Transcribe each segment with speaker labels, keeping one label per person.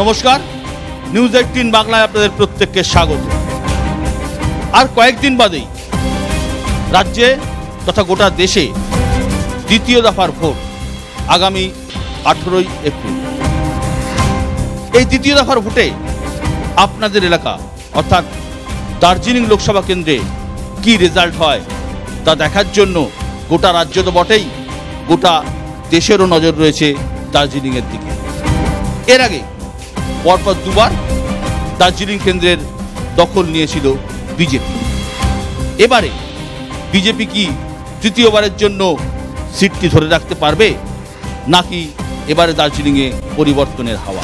Speaker 1: নমস্কার, নিউজ 18 বাংলায় আপনাদের প্রত্যেককে স্বাগত। আর কয়েকদিন বাদেই রাজ্যে তথা গোটা দেশে দ্বিতীয় দফার ভোট আগামী 18ই এপ্রিল। এই দ্বিতীয় দফার ভোটে আপনাদের এলাকা অর্থাৎ দার্জিলিং লোকসভা কেন্দ্রে কি রেজাল্ট হয় তা দেখার জন্য গোটা রাজ্য তো বটেই, গোটা দেশেরও নজর রয়েছে দার্জিলিংয়ের দিকে। এর আগে পরপর দুবার দার্জিলিং কেন্দ্রের দখল নিয়েছিল বিজেপি। এবারে বিজেপি কি তৃতীয়বারের জন্য সিটটি ধরে রাখতে পারবে, নাকি এবারে দার্জিলিংয়ে পরিবর্তনের হাওয়া?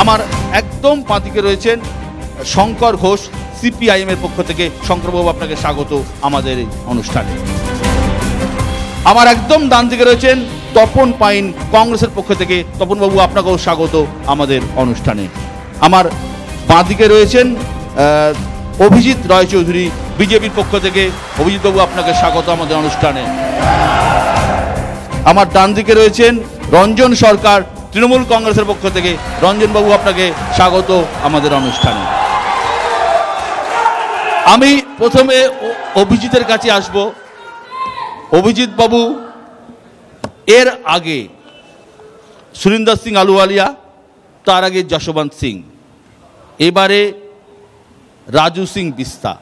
Speaker 1: আমার একদম পাঁদিকে রয়েছেন শঙ্কর ঘোষ, সিপিআইএম এর পক্ষ থেকে। শঙ্করবাবু, আপনাকে স্বাগত আমাদের এই অনুষ্ঠানে। আমার একদম ডান দিকে রয়েছেন তপন পাইন, কংগ্রেসের পক্ষ থেকে। তপনবাবু, আপনাকেও স্বাগত আমাদের অনুষ্ঠানে। আমার বাঁ দিকে রয়েছেন অভিজিৎ রায় চৌধুরী, বিজেপির পক্ষ থেকে। অভিজিৎবাবু, আপনাকে স্বাগত আমাদের অনুষ্ঠানে। আমার ডান দিকে রয়েছেন রঞ্জন সরকার, তৃণমূল কংগ্রেসের পক্ষ থেকে। রঞ্জনবাবু, আপনাকে স্বাগত আমাদের অনুষ্ঠানে। আমি প্রথমে অভিজিতের কাছে আসব। অভিজিৎ বাবু, এর আগে সুরিন্দর সিং আলুওয়ালিয়া, তার আগে যশবন্ত সিং, এবারে রাজু সিং বিস্তা।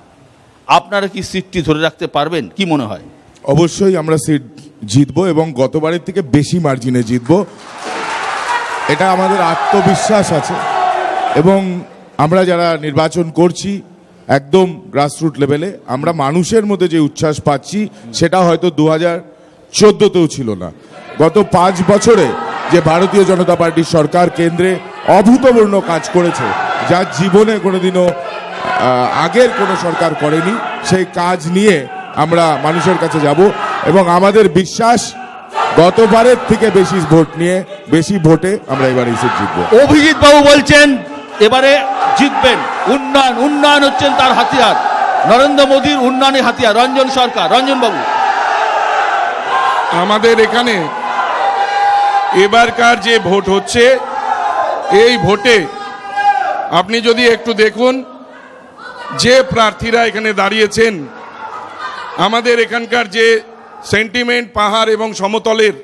Speaker 1: আপনারা কি সিটটি ধরে রাখতে পারবেন, কি মনে হয়?
Speaker 2: অবশ্যই আমরা সিট জিতবো এবং গতবারের থেকে বেশি মার্জিনে জিতবো, এটা আমাদের আত্মবিশ্বাস আছে। এবং আমরা যারা নির্বাচন করছি একদম গ্রাসরুট লেভেলে, আমরা মানুষের মধ্যে যে উচ্ছ্বাস পাচ্ছি সেটা হয়তো 2014তেও ছিল না। গত 5 বছরে যে ভারতীয় জনতা পার্টির সরকার কেন্দ্রে অভূতপূর্ণ কাজ করেছে, যা জীবনে কোনোদিনও আগের কোনো সরকার করেনি, সেই কাজ নিয়ে আমরা মানুষের কাছে যাব এবং আমাদের বিশ্বাস গতবারের থেকে বেশি ভোট নিয়ে, বেশি ভোটে আমরা এবারে সিট জিতবো।
Speaker 1: অভিজিৎ বাবু বলছেন এবারে জিতবেন। উন্নয়ন, উন্নয়ন হচ্ছেন তার হাতিয়ার, নরেন্দ্র মোদীর উন্নয়নের হাতিয়ার। রঞ্জন সরকার, রঞ্জন বাবু।
Speaker 3: আমাদের এখানে এবারকার যে ভোট হচ্ছে, এই ভোটে আপনি যদি একটু দেখুন যে প্রার্থীরা এখানে দাঁড়িয়েছেন, আমাদের এখানকার যে সেন্টিমেন্ট, পাহাড় এবং সমতলের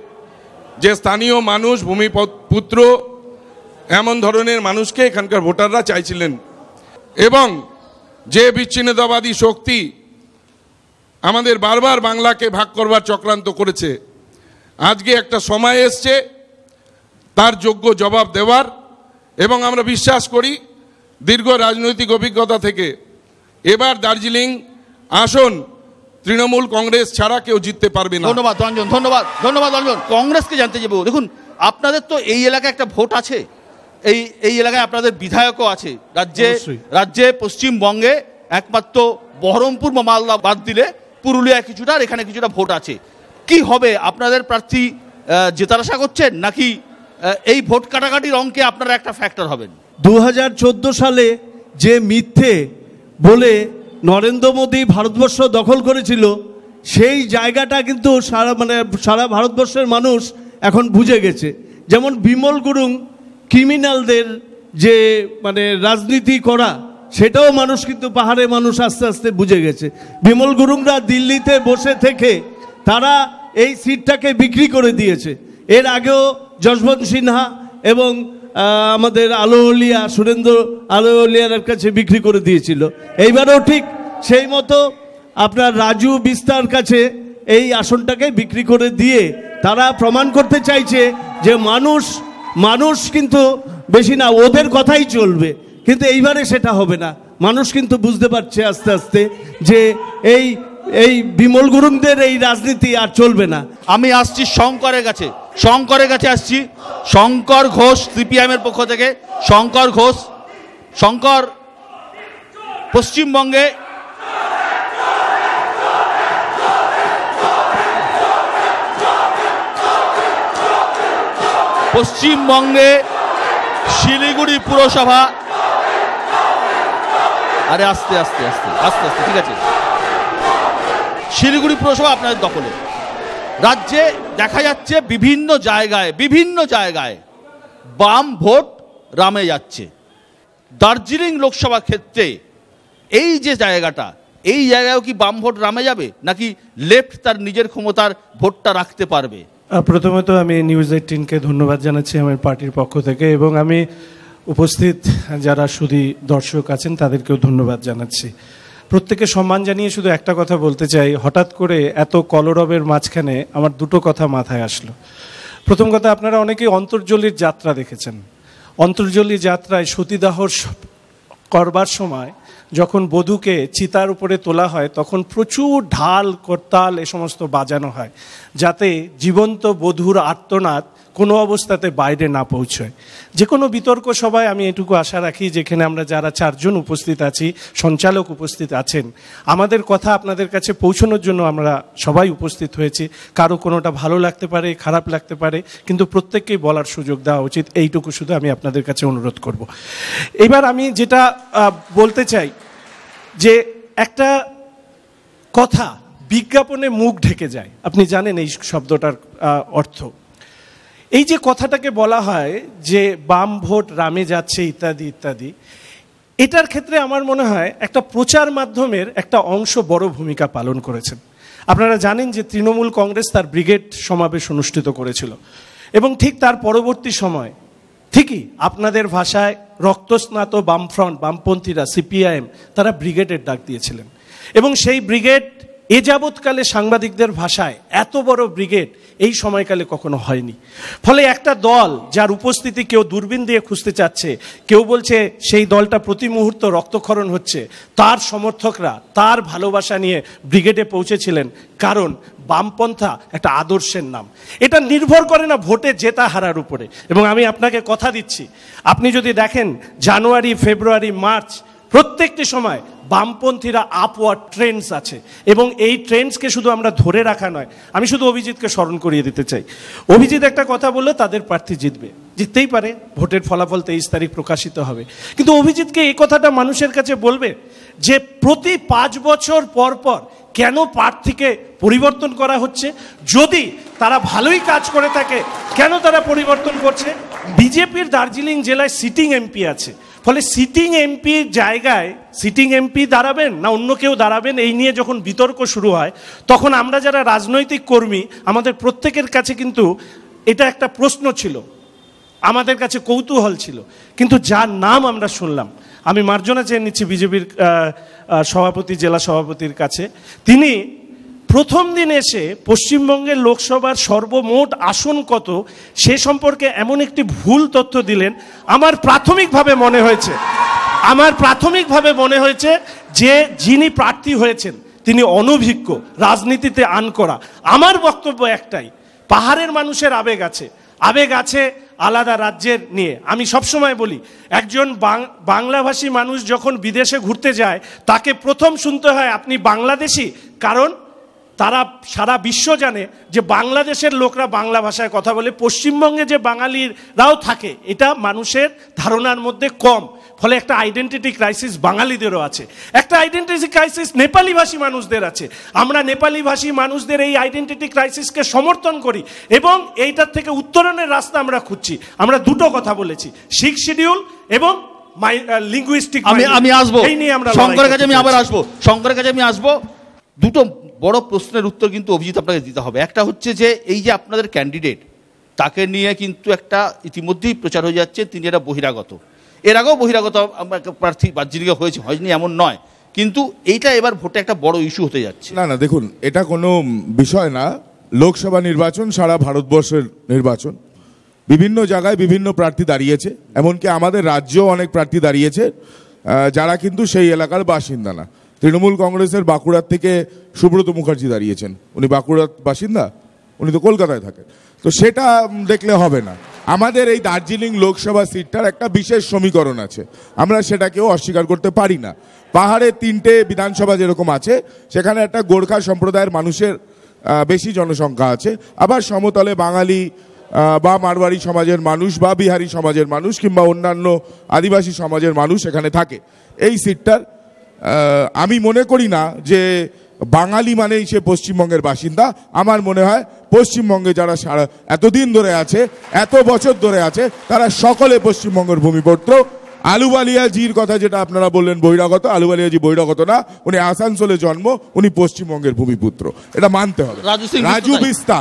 Speaker 3: যে স্থানীয় মানুষ, ভূমিপুত্র, এমন ধরনের মানুষকে এখানকার ভোটাররা চাইছিলেন। এবং যে বিচ্ছিন্নতাবাদী শক্তি আমাদের বারবার বাংলাকে ভাগ করবার চক্রান্ত করেছে, আজকে একটা সময় এসছে তার যোগ্য জবাব দেওয়ার। এবং আমরা বিশ্বাস করি দীর্ঘ রাজনৈতিক অভিজ্ঞতা থেকে এবার দার্জিলিং আসন তৃণমূল কংগ্রেস ছাড়া কেউ জিততে পারবে না।
Speaker 1: ধন্যবাদ রঞ্জন, ধন্যবাদ, ধন্যবাদ রঞ্জন। কংগ্রেসকে জানতে যাবো। দেখুন, আপনাদের তো এই এলাকায় একটা ভোট আছে, এই এলাকায় আপনাদের বিধায়কও আছে। রাজ্যে পশ্চিমবঙ্গে একমাত্র বহরমপুর, মালদা বাদ দিলে পুরুলিয়া কিছুটা, আর এখানে কিছুটা ভোট আছে। কি হবে, আপনাদের প্রার্থী জেতার আশা করছেন, নাকি এই ভোট কাটাকাটির অঙ্কে আপনারা একটা ফ্যাক্টর হবেন?
Speaker 4: 2014 সালে যে মিথ্যে বলে নরেন্দ্র মোদী ভারতবর্ষ দখল করেছিল, সেই জায়গাটা কিন্তু সারা ভারতবর্ষের মানুষ এখন বুঝে গেছে। যেমন বিমল গুরুং ক্রিমিনালদের যে রাজনীতি করা, সেটাও মানুষ কিন্তু পাহাড়ের মানুষ আস্তে আস্তে বুঝে গেছে। বিমল গুরুংরা দিল্লিতে বসে থেকে তারা এই সিটটাকে বিক্রি করে দিয়েছে। এর আগেও যশবন্ত সিনহা এবং আমাদের আলুওয়ালিয়া, সুরেন্দ্র আলুওয়ালিয়ার কাছে বিক্রি করে দিয়েছিল। এইবারও ঠিক সেই মতো আপনার রাজু বিস্তার কাছে এই আসনটাকে বিক্রি করে দিয়ে তারা প্রমাণ করতে চাইছে যে মানুষ কিন্তু বেশি না, ওদের কথাই চলবে। কিন্তু এইবারে সেটা হবে না। মানুষ কিন্তু বুঝতে পারছে আস্তে আস্তে যে এই বিমল গুরুংদের এই রাজনীতি আর চলবে না।
Speaker 1: আমি আসছি শঙ্করের কাছে আসছি। শঙ্কর ঘোষ, সিপিআইএম এর পক্ষ থেকে। শঙ্কর ঘোষ, শঙ্কর, পশ্চিমবঙ্গে শিলিগুড়ি পুরসভা, আরে আস্তে আস্তে আস্তে আস্তে আস্তে ঠিক আছে, শিলিগুড়ি পুরসভা আপনাদের দখলে। রাজ্যে দেখা যাচ্ছে বিভিন্ন জায়গায় বাম ভোট রামে যাচ্ছে। দার্জিলিং লোকসভা ক্ষেত্রে এই যে জায়গাটা, এই জায়গায়ও কি বাম ভোট রামে যাবে, নাকি লেফট তার নিজের ক্ষমতার ভোটটা রাখতে পারবে?
Speaker 5: প্রথমত আমি নিউজ 18কে ধন্যবাদ জানাচ্ছি আমার পার্টির পক্ষ থেকে, এবং আমি উপস্থিত যারা শুধু দর্শক আছেন তাদেরকেও ধন্যবাদ জানাচ্ছি। প্রত্যেকে সম্মান জানিয়ে শুধু একটা কথা বলতে চাই, হঠাৎ করে এত কলরবের মাঝখানে আমার দুটো কথা মাথায় আসলো। প্রথম কথা, আপনারা অনেকেই অন্তর্জলীর যাত্রা দেখেছেন। অন্তর্জলীর যাত্রায় সতীদাহ করবার সময় যখন বধূকে চিতার উপরে তোলা হয় তখন প্রচুর ঢাল করতাল এ সমস্ত বাজানো হয়, যাতে জীবন্ত বধূর আর্তনাদ কোনো অবস্থাতে বাইরে না পৌঁছয়। যে কোনো বিতর্ক সভায় আমি এটুকু আশা রাখি, যেখানে আমরা যারা 4 জন উপস্থিত আছি, সঞ্চালক উপস্থিত আছেন, আমাদের কথা আপনাদের কাছে পৌঁছানোর জন্য আমরা সবাই উপস্থিত হয়েছি। কারো কোনোটা ভালো লাগতে পারে, খারাপ লাগতে পারে, কিন্তু প্রত্যেককেই বলার সুযোগ দেওয়া উচিত, এইটুকু শুধু আমি আপনাদের কাছে অনুরোধ করব। এবার আমি যেটা বলতে চাই, যে একটা কথা বিজ্ঞাপনে মুখ ঢেকে যায়, আপনি জানেন এই শব্দটার অর্থ। এই যে কথাটাকে বলা হয় যে বাম ভোট রামে যাচ্ছে ইত্যাদি ইত্যাদি, এটার ক্ষেত্রে আমার মনে হয় একটা প্রচার মাধ্যমের একটা অংশ বড় ভূমিকা পালন করেছেন। আপনারা জানেন যে তৃণমূল কংগ্রেস তার ব্রিগেড সমাবেশ অনুষ্ঠিত করেছিল, এবং ঠিক তার পরবর্তী সময় ঠিকই আপনাদের ভাষায় রক্তস্নাত বামফ্রন্ট, বামপন্থীরা, সিপিআইএম, তারা ব্রিগেডের ডাক দিয়েছিলেন, এবং সেই ব্রিগেড এ যাবৎকালে সাংবাদিকদের ভাষায় এত বড় ব্রিগেড এই সময়কালে কখনো হয়নি। ফলে একটা দল যার উপস্থিতি কেউ দূরবীন দিয়ে খুঁজতে চাচ্ছে, কেউ বলছে সেই দলটা প্রতি মুহূর্ত রক্তক্ষরণ হচ্ছে, তার সমর্থকরা তার ভালোবাসা নিয়ে ব্রিগেডে পৌঁছেছিলেন, কারণ বামপন্থা একটা আদর্শের নাম। এটা নির্ভর করে না ভোটে জেতা হারার উপরে। এবং আমি আপনাকে কথা দিচ্ছি, আপনি যদি দেখেন জানুয়ারি, ফেব্রুয়ারি, মার্চ, প্রত্যেকটি সময় বামপন্থীরা আপওয়ার্ড ট্রেন্ডস আছে, এবং এই ট্রেন্ডসকে শুধু আমরা ধরে রাখা নয়। আমি শুধু অভিজিৎকে স্মরণ করিয়ে দিতে চাই, অভিজিৎ একটা কথা বললো তাদের প্রার্থী জিততেই পারে, ভোটের ফলাফল 23 তারিখ প্রকাশিত হবে, কিন্তু অভিজিৎকে এই কথাটা মানুষের কাছে বলবে যে প্রতি 5 বছর পর পর কেন প্রার্থীকে পরিবর্তন করা হচ্ছে? যদি তারা ভালোই কাজ করে থাকে, কেন তারা পরিবর্তন করছে? বিজেপির দার্জিলিং জেলায় সিটিং এমপি আছে, ফলে সিটিং এমপির জায়গায় সিটিং এমপি দাঁড়াবেন না অন্য কেউ দাঁড়াবেন, এই নিয়ে যখন বিতর্ক শুরু হয়, তখন আমরা যারা রাজনৈতিক কর্মী, আমাদের প্রত্যেকের কাছে কিন্তু এটা একটা প্রশ্ন ছিল, আমাদের কাছে কৌতূহল ছিল। কিন্তু যার নাম আমরা শুনলাম, আমি মার্জনা চেয়ে নিচ্ছি বিজেপির সভাপতি, জেলা সভাপতির কাছে, তিনি প্রথম দিন এসে পশ্চিমবঙ্গের লোকসভার সর্বমোট আসন কত সে সম্পর্কে এমন একটি ভুল তথ্য দিলেন। আমার প্রাথমিকভাবে মনে হয়েছে যে যিনি প্রার্থী হয়েছেন তিনি অনভিজ্ঞ, রাজনীতিতে আনকরা। আমার বক্তব্য একটাই, পাহাড়ের মানুষের আবেগ আছে আলাদা রাজ্যের নিয়ে। আমি সবসময় বলি, একজন বাংলাভাষী মানুষ যখন বিদেশে ঘুরতে যায়, তাকে প্রথম শুনতে হয় আপনি বাংলাদেশি, কারণ তারা সারা বিশ্ব জানে যে বাংলাদেশের লোকরা বাংলা ভাষায় কথা বলে, পশ্চিমবঙ্গে যে বাঙালিরাও থাকে এটা মানুষের ধারণার মধ্যে কম। ফলে একটা আইডেন্টিটি ক্রাইসিস বাঙালিদেরও আছে, একটা আইডেন্টিটি ক্রাইসিস নেপালি ভাষী মানুষদের আছে। আমরা নেপালি ভাষী মানুষদের এই আইডেন্টিটি ক্রাইসিসকে সমর্থন করি, এবং এইটার থেকে উত্তরণের রাস্তা আমরা খুঁজছি। আমরা দুটো কথা বলেছি, 6 শিডিউল এবং লিঙ্গুইস্টিক।
Speaker 1: আমি আসবো শঙ্করের কাছে, আমি আসবো। দুটো বড় প্রশ্নের উত্তর কিন্তু অভিজিৎ আপনাকে দিতে হবে। একটা হচ্ছে যে এই যে আপনাদের ক্যান্ডিডেট, তাকে নিয়ে কিন্তু একটা ইতিমধ্যেই প্রচার হয়ে যাচ্ছে তিনি একটা বহিরাগত। এর আগেও বহিরাগত প্রার্থী দার্জিলিংয়ে হয়নি এমন নয়, কিন্তু এইটা এবার ভোটে একটা বড় ইস্যু হতে যাচ্ছে।
Speaker 2: না দেখুন, এটা কোনো বিষয় না। লোকসভা নির্বাচন সারা ভারতবর্ষের নির্বাচন, বিভিন্ন জায়গায় বিভিন্ন প্রার্থী দাঁড়িয়েছে, এমনকি আমাদের রাজ্যেও অনেক প্রার্থী দাঁড়িয়েছে যারা কিন্তু সেই এলাকার বাসিন্দা না। তৃণমূল কংগ্রেসের বাঁকুড়ার থেকে সুব্রত মুখার্জি দাঁড়িয়েছেন, উনি বাঁকুড়ার বাসিন্দা, উনি তো কলকাতায় থাকেন, তো সেটা দেখলে হবে না। আমাদের এই দার্জিলিং লোকসভা সিটটার একটা বিশেষ সমীকরণ আছে, আমরা সেটাকেও অস্বীকার করতে পারি না। পাহাড়ে 3টে বিধানসভা যেরকম আছে, সেখানে একটা গোর্খা সম্প্রদায়ের মানুষের বেশি জনসংখ্যা আছে, আবার সমতলে বাঙালি বা মারওয়াড়ি সমাজের মানুষ বা বিহারি সমাজের মানুষ কিংবা অন্যান্য আদিবাসী সমাজের মানুষ এখানে থাকে। এই সিটটার আমি মনে করি না যে বাঙালি মানেই সে পশ্চিমবঙ্গের বাসিন্দা। আমার মনে হয় পশ্চিমবঙ্গে যারা সারা এতদিন ধরে আছে, এত বছর ধরে আছে, তারা সকলে পশ্চিমবঙ্গের ভূমিপুত্র। আলুওয়ালিয়াজির কথা যেটা আপনারা বললেন বহিরাগত, আলুওয়ালিয়াজি বহিরাগত না, উনি আসানসোলে জন্ম, উনি পশ্চিমবঙ্গের ভূমিপুত্র, এটা মানতে হবে। রাজু বিস্তা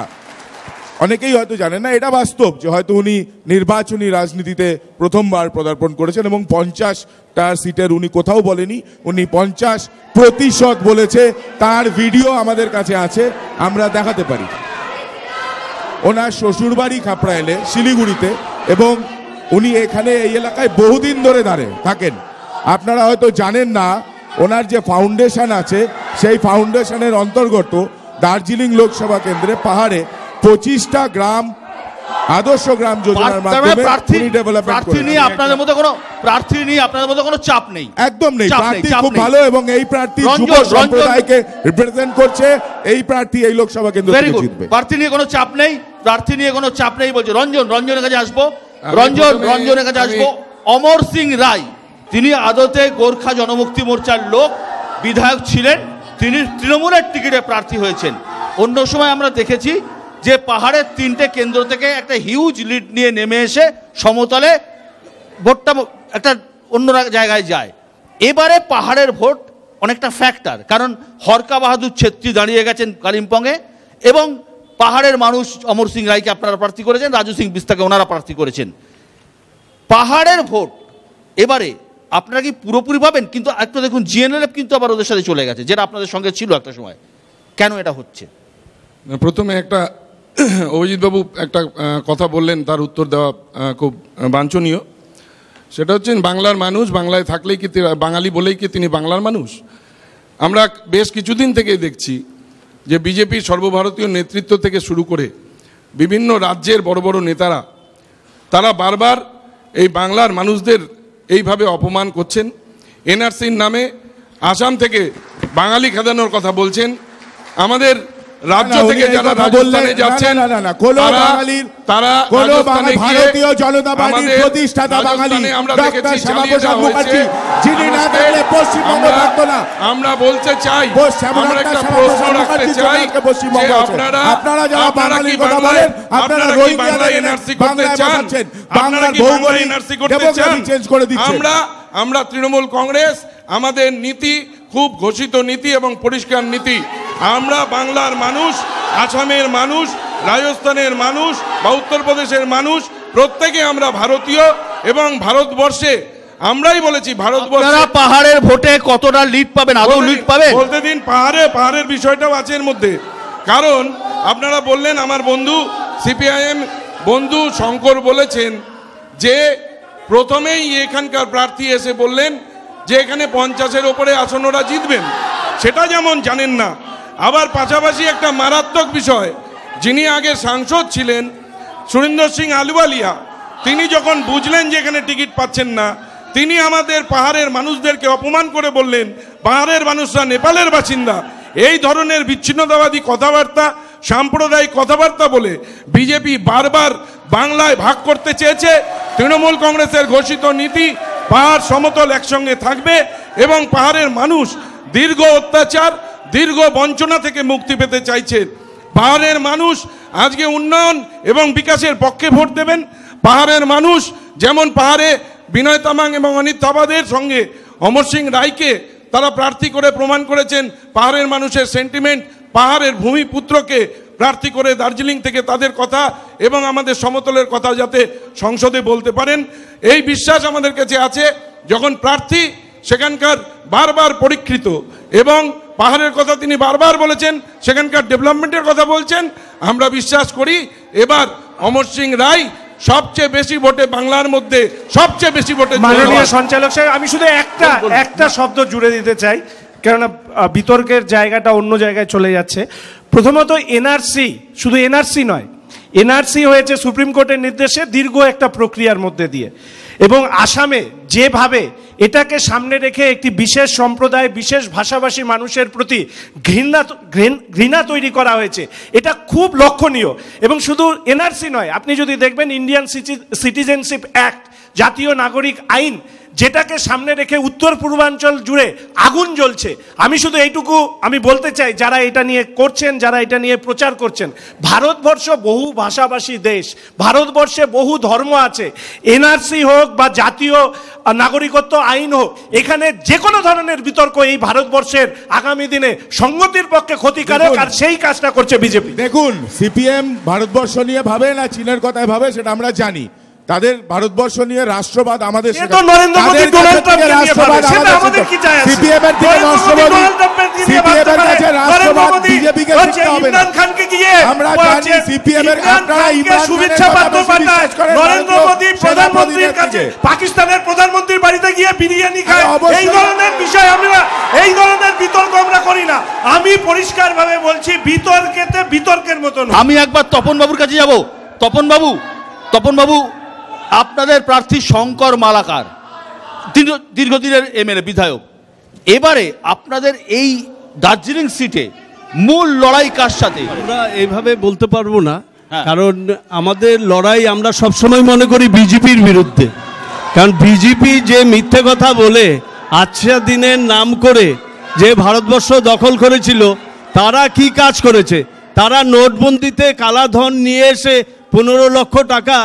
Speaker 2: অনেকেই হয়তো জানেন না, এটা বাস্তব যে হয়তো উনি নির্বাচনী রাজনীতিতে প্রথমবার পদার্পণ করেছেন এবং 50টা সিটের উনি কোথাও বলেনি, উনি 50% বলেছে। তার ভিডিও আমাদের কাছে আছে, আমরা দেখাতে পারি। ওনার শ্বশুরবাড়ি খাপড়াইলে শিলিগুড়িতে, এবং উনি এখানে এই এলাকায় বহুদিন ধরে থাকেন। আপনারা হয়তো জানেন না, ওনার যে ফাউন্ডেশন আছে সেই ফাউন্ডেশনের অন্তর্গত দার্জিলিং লোকসভা কেন্দ্রে পাহাড়ে 25টা গ্রাম আদর্শ গ্রাম যোজনার মাধ্যমে
Speaker 1: প্রার্থী নিয়ে আপনাদের মধ্যে কোনো চাপ নেই,
Speaker 2: একদম নেই। প্রার্থী খুব ভালো, এবং এই প্রার্থী যুব সম্প্রদায়কে রিপ্রেজেন্ট করছে। এই প্রার্থী এই লোকসভা কেন্দ্র থেকে জিতবে।
Speaker 1: প্রার্থী নিয়ে কোনো চাপ নেই, বলছে রঞ্জনের কাছে আসবো। রঞ্জনের কাছে আসবো। অমর সিং রায়, তিনি আদতে গোর্খা জনমুক্তি মোর্চার লোক, বিধায়ক ছিলেন, তিনি তৃণমূলের টিকিটে প্রার্থী হয়েছেন। অন্য সময় আমরা দেখেছি যে পাহাড়ের 3টে কেন্দ্র থেকে একটা হিউজ লিড নিয়ে নেমে এসে সমতলে ভোটটা একটা অন্য জায়গায় যায়। এবারে পাহাড়ের ভোট অনেকটা ফ্যাক্টর, কারণ হরকা বাহাদুর ছেত্রী দাঁড়িয়ে গেছেন কালিম্পংয়ে, এবং পাহাড়ের মানুষ অমর সিং রায়কে আপনারা প্রার্থী করেছেন, রাজু সিং বিস্তাকে ওনারা প্রার্থী করেছেন। পাহাড়ের ভোট এবারে আপনারা কি পুরোপুরি পাবেন? কিন্তু একটু দেখুন, জিএনএলএফ কিন্তু আবার ওদের সাথে চলে গেছে, যেটা আপনাদের সঙ্গে ছিল একটা সময়। কেন এটা হচ্ছে?
Speaker 3: প্রথমে একটা অভিজিৎবাবু একটা কথা বললেন, তার উত্তর দেওয়া খুব বাঞ্ছনীয়। সেটা হচ্ছে বাংলার মানুষ, বাংলায় থাকলেই কি বাঙালি বলেই কি তিনি বাংলার মানুষ? আমরা বেশ কিছুদিন থেকেই দেখছি যে বিজেপির সর্বভারতীয় নেতৃত্ব থেকে শুরু করে বিভিন্ন রাজ্যের বড় বড় নেতারা, তারা বারবার এই বাংলার মানুষদের এইভাবে অপমান করছেন। এনআরসির নামে আসাম থেকে বাঙালি খেদানোর কথা বলছেন। আমাদের রাজ্য থেকে যারা রাজস্থানে যাচ্ছেন, তারা
Speaker 2: ভারতীয় জনতা পার্টির প্রতিষ্ঠাতা বাঙালি ডক্টর শ্যামাপ্রসাদ মুখার্জি, যিনি না থাকলে পশ্চিমবঙ্গ থাকতো না।
Speaker 3: আমরা বলতে চাই, আমরা একটা প্রশ্ন রাখতে চাই,
Speaker 2: আপনারা যারা বাঙালির কথা বলেন, আপনারা রোহিঙ্গা এনআরসি করতে চান, বাংলার ভৌগোলিক ডেমোগ্রাফি চেঞ্জ করে দিচ্ছেন।
Speaker 3: আমরা তৃণমূল কংগ্রেস, আমাদের নীতি খুব ঘোষিত নীতি এবং পরিষ্কার নীতি। আমরা বাংলার মানুষ, আসামের মানুষ, রাজস্থানের মানুষ বা উত্তরপ্রদেশের মানুষ, প্রত্যেকে আমরা ভারতীয়, এবং ভারতবর্ষে আমরাই বলেছি ভারতবর্ষে
Speaker 1: পাহাড়ের ভোটে কতটা লিড পাবেন, আদৌ লিড পাবেন
Speaker 3: বলতে দিন। পাহাড়ের বিষয়টাও আছে এর মধ্যে, কারণ আপনারা বললেন, আমার বন্ধু সিপিআইএম বন্ধু শঙ্কর বলেছেন যে প্রথমেই এখানকার প্রার্থী এসে বললেন যে এখানে 50-এর ওপরে আসন ওরা জিতবেন। সেটা যেমন জানেন না, আবার পাশাপাশি একটা মারাত্মক বিষয়, যিনি আগে সাংসদ ছিলেন সুরিন্দর সিং আলুওয়ালিয়া, তিনি যখন বুঝলেন যে এখানে টিকিট পাচ্ছেন না, তিনি আমাদের পাহাড়ের মানুষদেরকে অপমান করে বললেন পাহাড়ের মানুষরা নেপালের বাসিন্দা। এই ধরনের বিচ্ছিন্নতাবাদী কথাবার্তা, সাম্প্রদায়িক কথাবার্তা বলে বিজেপি বারবার বাংলায় ভাগ করতে চেয়েছে। তৃণমূল কংগ্রেসের ঘোষিত নীতি পাহাড় সমতল একসঙ্গে থাকবে, এবং পাহাড়ের মানুষ দীর্ঘ অত্যাচার, দীর্ঘ বঞ্চনা থেকে মুক্তি পেতে চাইছে। পাহাড়ের মানুষ আজকে উন্নয়ন এবং বিকাশের পক্ষে ভোট দেবেন। পাহাড়ের মানুষ যেমন পাহাড়ে বিনয় তামাং এবং অনিত থাবাদের সঙ্গে অমর সিং রায়কে তারা প্রার্থী করে প্রমাণ করেছেন পাহাড়ের মানুষের সেন্টিমেন্ট, পাহাড়ের ভূমিপুত্রকে প্রার্থী করে দার্জিলিং থেকে তাদের কথা এবং আমাদের সমতলের কথা যাতে সংসদে বলতে পারেন, এই বিশ্বাস আমাদের কাছে আছে। যখন প্রার্থী সেখানকার বারবার পরীক্ষিত, এবং পাহাড়ের কথা তিনি বারবার বলেছেন, সেখানকার ডেভেলপমেন্টের কথা বলছেন, আমরা বিশ্বাস করি এবার অমর সিং রায় সবচেয়ে বেশি ভোটে, বাংলার মধ্যে সবচেয়ে বেশি ভোটে।
Speaker 5: মাননীয় সঞ্চালক সাহেব, আমি শুধু একটা শব্দ জুড়ে দিতে চাই, কেননা বিতর্কের জায়গাটা অন্য জায়গায় চলে যাচ্ছে। প্রথমত এনআরসি, শুধু এনআরসি নয়, এনআরসি হয়েছে সুপ্রিম কোর্টের নির্দেশে দীর্ঘ একটা প্রক্রিয়ার মধ্যে দিয়ে, এবং আসামে যেভাবে এটাকে সামনে রেখে একটি বিশেষ সম্প্রদায়, বিশেষ ভাষাভাষী মানুষের প্রতি ঘৃণা তৈরি করা হয়েছে, এটা খুব লক্ষণীয়। এবং শুধু এনআরসি নয়, আপনি যদি দেখবেন ইন্ডিয়ান সিটিজেনশিপ অ্যাক্ট, জাতীয় নাগরিক আইন, যেটাকে সামনে রেখে উত্তর পূর্বাঞ্চল জুড়ে আগুন জ্বলছে। আমি শুধু এইটুকু আমি বলতে চাই, যারা এটা নিয়ে করছেন, যারা এটা নিয়ে প্রচার করছেন, ভারতবর্ষ বহু ভাষাভাষী দেশ, ভারতবর্ষে বহু ধর্ম আছে। এনআরসি হোক বা জাতীয় নাগরিকত্ব আইন হোক, এখানে যে কোনো ধরনের বিতর্ক এই ভারতবর্ষের আগামী দিনে সংগতির পক্ষে ক্ষতিকারক, আর সেই কাজটা করছে বিজেপি।
Speaker 2: দেখুন, সিপিএম ভারতবর্ষ নিয়ে ভাবে না চীনের কথায় ভাবে, সেটা আমরা জানি। তাদের ভারতবর্ষ নিয়ে রাষ্ট্রবাদ আমাদের
Speaker 5: নরেন্দ্র মোদী ডোনাল্ড ট্রাম্পকে নিয়ে ভাবে, সেটা আমাদের কি যায় আসে?
Speaker 2: সিপিএম এর দিকে রাষ্ট্রবাদ বিজেপিকে শিখতে হবে না।
Speaker 5: ইমরান খানকে গিয়ে
Speaker 2: আমরা জানি সিপিএম এর আপনারা ইমরান
Speaker 5: শুভেচ্ছা পত্র পাঠায় নরেন্দ্র মোদী প্রধানমন্ত্রীর কাছে, পাকিস্তানের প্রধানমন্ত্রীর বাড়িতে গিয়ে বিরিয়ানি খায়। এই ধরনের বিষয় আমরা, এই ধরনের বিতর্ক আমরা করি না। আমি পরিষ্কারভাবে বলছি, বিতর্কেতে বিতর্কের মতন।
Speaker 1: আমি একবার তপন বাবুর কাছে যাব। তপন বাবু, আপনাদের প্রার্থী শঙ্কর মালাকার দীর্ঘদিনের এমএলএ বিধায়ক, এবারে আপনাদের এই দার্জিলিং সিটে মূল লড়াই কার সাথে?
Speaker 4: আমরা এইভাবে বলতে পারবো না,
Speaker 1: হ্যাঁ।
Speaker 4: কারণ আমাদের লড়াই আমরা সবসময় মনে করি বিজেপির বিরুদ্ধে। কারণ বিজেপি যে মিথ্যে কথা বলে আচ্ছা দিনের নাম করে যে ভারতবর্ষ দখল করেছিল, তারা কি কাজ করেছে? তারা নোটবন্দিতে কালাধন নিয়ে এসে 15 লক্ষ টাকা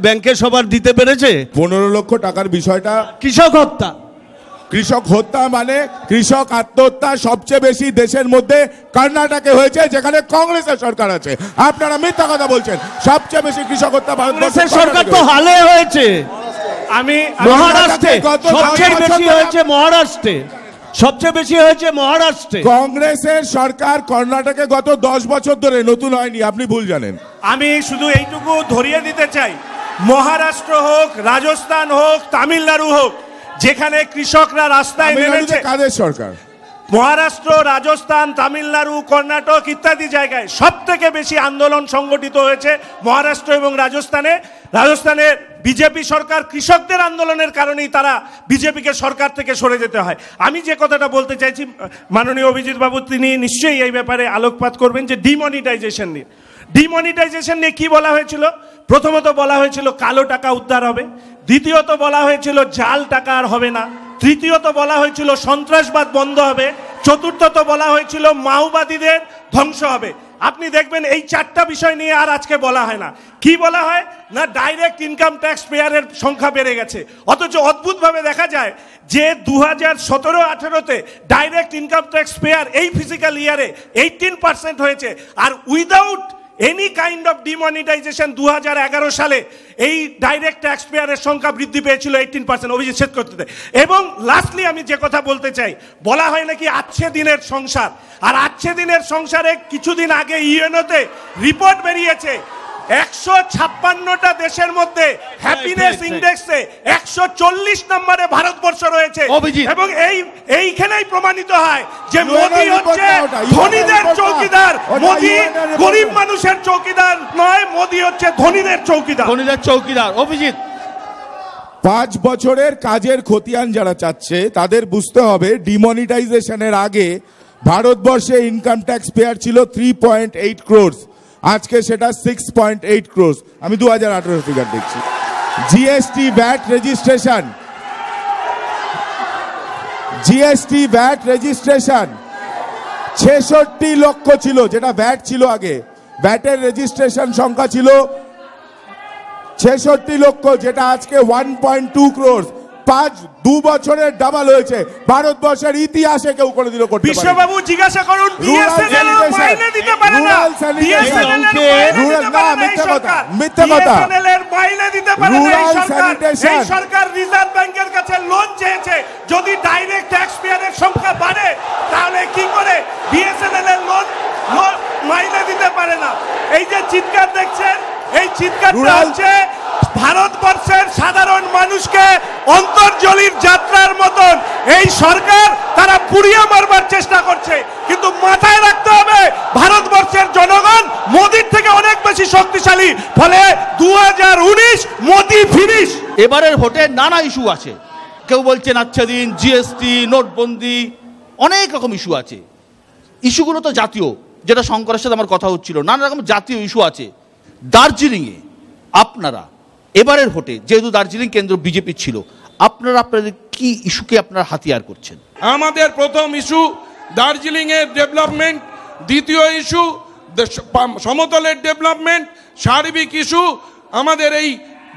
Speaker 4: ব্যাংকে সবার দিতে পেরেছে।
Speaker 2: 15 লক্ষ টাকার বিষয়টা
Speaker 4: কৃষক হত্যা
Speaker 2: মানে কৃষক আত্মহত্যা সবচেয়ে বেশি দেশের মধ্যে কর্ণাটকে হয়েছে, যেখানে কংগ্রেসের সরকার আছে। আপনারা মিথ্যা কথা বলছেন। সবচেয়ে বেশি কৃষক হত্যা ভারতবর্ষের
Speaker 4: সরকার তো হালে হয়েছে।
Speaker 5: আমি
Speaker 4: মহারাষ্ট্রে সবচেয়ে বেশি হয়েছে, সবচেয়ে বেশি হয়েছে মহারাষ্ট্রে।
Speaker 2: কংগ্রেসের সরকার কর্ণাটকে গত 10 বছর ধরে, নতুন হয়নি, আপনি ভুল জানেন।
Speaker 5: আমি শুধু এইটুকু ধরিয়ে দিতে চাই, মহারাষ্ট্র হোক, রাজস্থান হোক, তামিলনাড়ু হোক, যেখানে কৃষকরা রাস্তায় নেমেছে,
Speaker 2: কাদের সরকার?
Speaker 5: মহারাষ্ট্র, রাজস্থান, তামিলনাড়ু, কর্ণাটক ইত্যাদি জায়গায় সব থেকে বেশি আন্দোলন সংগঠিত হয়েছে মহারাষ্ট্র এবং রাজস্থানে। রাজস্থানে বিজেপি সরকার কৃষকদের আন্দোলনের কারণেই তারা বিজেপিকে সরকার থেকে সরে যেতে হয়। আমি যে কথাটা বলতে চাইছি, মাননীয় অভিজিৎ বাবু তিনি নিশ্চয়ই এই ব্যাপারে আলোকপাত করবেন, যে ডিমনিটাইজেশন নিয়ে কি বলা হয়েছিল? প্রথমত বলা হয়েছিল কালো টাকা উদ্ধার হবে, দ্বিতীয়ত বলা হয়েছিল জাল টাকা আর হবে না, তৃতীয়ত বলা হয়েছিল সন্ত্রাসবাদ বন্ধ হবে, চতুর্থত বলা হয়েছিল মাওবাদীদের ধ্বংস হবে। আপনি দেখবেন এই 4টা বিষয় নিয়ে আর আজকে বলা হয় না। কি বলা হয় না, ডাইরেক্ট ইনকাম ট্যাক্স পেয়ারের সংখ্যা বেড়ে গেছে। অথচ অদ্ভুতভাবে দেখা যায় যে 2017-18-তে ডাইরেক্ট ইনকাম ট্যাক্স পেয়ার এই ফিজিক্যাল ইয়ারে 18% হয়েছে, আর without any kind of demonetization 2011 সালে এই ডাইরেক্ট ট্যাক্স পেয়ারের সংখ্যা বৃদ্ধি পেয়েছিল 18%। অভিজিৎ শেষ করতে দেয়। এবং লাস্টলি আমি যে কথা বলতে চাই, বলা হয় নাকি আজকে দিনের সংসার, আর আজকে দিনের সংসারে কিছুদিন আগে ইউএনওতে রিপোর্ট বেরিয়েছে 156টা দেশের মধ্যে হ্যাপিনেস ইন্ডেক্সে 140 নম্বরে ভারতবর্ষ রয়েছে। এবং এইখানেই প্রমাণিত হয় যে মোদি হচ্ছে ধনীদের চৌকিদার, মোদি গরিব মানুষের চৌকিদার নয়, মোদি হচ্ছে ধনীদের চৌকিদার।
Speaker 1: অভিজিৎ,
Speaker 2: 5 বছরের কাজের খতিয়ান যারা চাচ্ছে তাদের বুঝতে হবে, ডিমনিটাইজেশনের আগে ভারতবর্ষে ইনকাম ট্যাক্স পেয়ার ছিল 3.8 crores, আজকে সেটা 6.8 crores। আমি 2018 ফিগার দেখছি। জিএসটি ভ্যাট রেজিস্ট্রেশন 66 লক্ষ ছিল, যেটা ভ্যাট ছিল আগে। ভ্যাটের রেজিস্ট্রেশন সংখ্যা ছিল 66 লক্ষ, যেটা আজকে 1.2 crores। 2 বছরের ডাবল হয়েছে। ভারতবর্ষের ইতিহাসে কেউ কোনোদিনও করতে পারেনি।
Speaker 5: বিশ্ববাবু জিজ্ঞাসা করুন, বিএসএনএল মাইনে দিতে পারে না,
Speaker 2: মিথ্যা কথা।
Speaker 5: এই সরকার রিজার্ভ ব্যাংকের কাছে লোন চেয়েছে, যদি ডাইরেক্ট ট্যাক্স পেয়ারের সংখ্যা বাড়ে তাহলে কি করে বিএসএনএল এর লোন মাইনে দিতে পারে না। এই যে চিৎকার দেখছেন, এই চিৎকারটা হচ্ছে ভারতবর্ষের সাধারণ মানুষকে অন্তর্জলির যাত্রার মতন এই সরকার তারা পুড়িয়ে মারবার চেষ্টা করছে। কিন্তু মাথায় রাখতে হবে, ভারতবর্ষের জনগণ মোদির থেকে অনেক বেশি শক্তিশালী, ফলে 2019 মোদি ফিনিশ।
Speaker 1: এবারের ভোটে নানা ইস্যু আছে। কেউ বলছেন আচ্ছা দিন, জিএসটি, নোটবন্দি, অনেক রকম ইস্যু আছে। ইস্যুগুলো তো জাতীয়, যেটা শঙ্করের সাথে আমার কথা হচ্ছিল, নানা রকম জাতীয় ইস্যু আছে। দার্জিলিংয়ে আপনারা এবারের ভোটে, যেহেতু দার্জিলিং কেন্দ্র বিজেপি ছিল, আপনারা আপনাদের কি ইস্যুকে আপনারা হাতিয়ার করছেন?
Speaker 3: আমাদের প্রথম ইস্যু দার্জিলিং এর ডেভেলপমেন্ট, দ্বিতীয় ইস্যু সমতলের ডেভেলপমেন্ট, সার্বিক ইস্যু আমাদের এই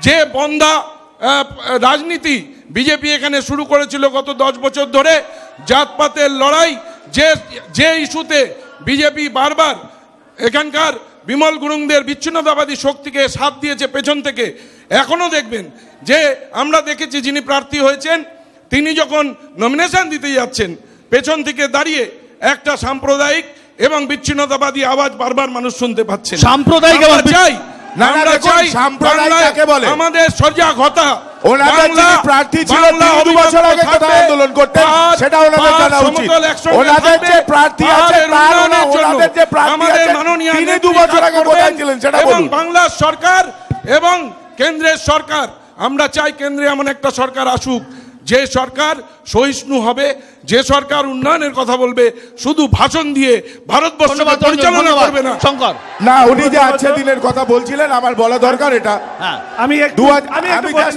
Speaker 3: যে বন্ধা রাজনীতি বিজেপি এখানে শুরু করেছিল গত 10 বছর ধরে, জাতপাতের লড়াই, যে ইস্যুতে বিজেপি বারবার এখানকার বিমল গুরুংদের বিচ্ছিন্নতাবাদী শক্তিকে সাথ দিয়েছে পেছন থেকে। এখনো দেখবেন যে আমরা দেখেছি যিনি প্রার্থী হয়েছেন তিনি যখন নমিনেশন দিতে যাচ্ছেন পেছন থেকে দাঁড়িয়ে একটা সাম্প্রদায়িক এবং বিচ্ছিন্নতাবাদী আওয়াজ বারবার মানুষ শুনতে পাচ্ছেন।
Speaker 1: সাম্প্রদায়িক
Speaker 3: আমাদের সজাগতা,
Speaker 2: ওনাদের যিনি প্রার্থী ছিল তিনি 2 বছর আগে কোথায় আন্দোলন করতেন সেটা ওনাদের জানা উচিত। ওনাদের যে প্রার্থী আছে তার ওনাদের যে প্রার্থী আছে তিনি 2 বছর আগে কোথায় ছিলেন সেটা বলুন।
Speaker 3: বাংলার সরকার এবং কেন্দ্রের সরকার, আমরা চাই কেন্দ্রে এমন একটা সরকার আসুক যে সরকার সহিষ্ণু হবে, যে সরকার উন্নয়নের কথা বলবে, শুধু ভাষণ দিয়ে ভারতবর্ষকে পরিচালনা করবে না।
Speaker 1: শঙ্কর
Speaker 2: না, উনি যে আজকে দিনের কথা বলছিলেন আমার বলা দরকার এটা।
Speaker 4: আমি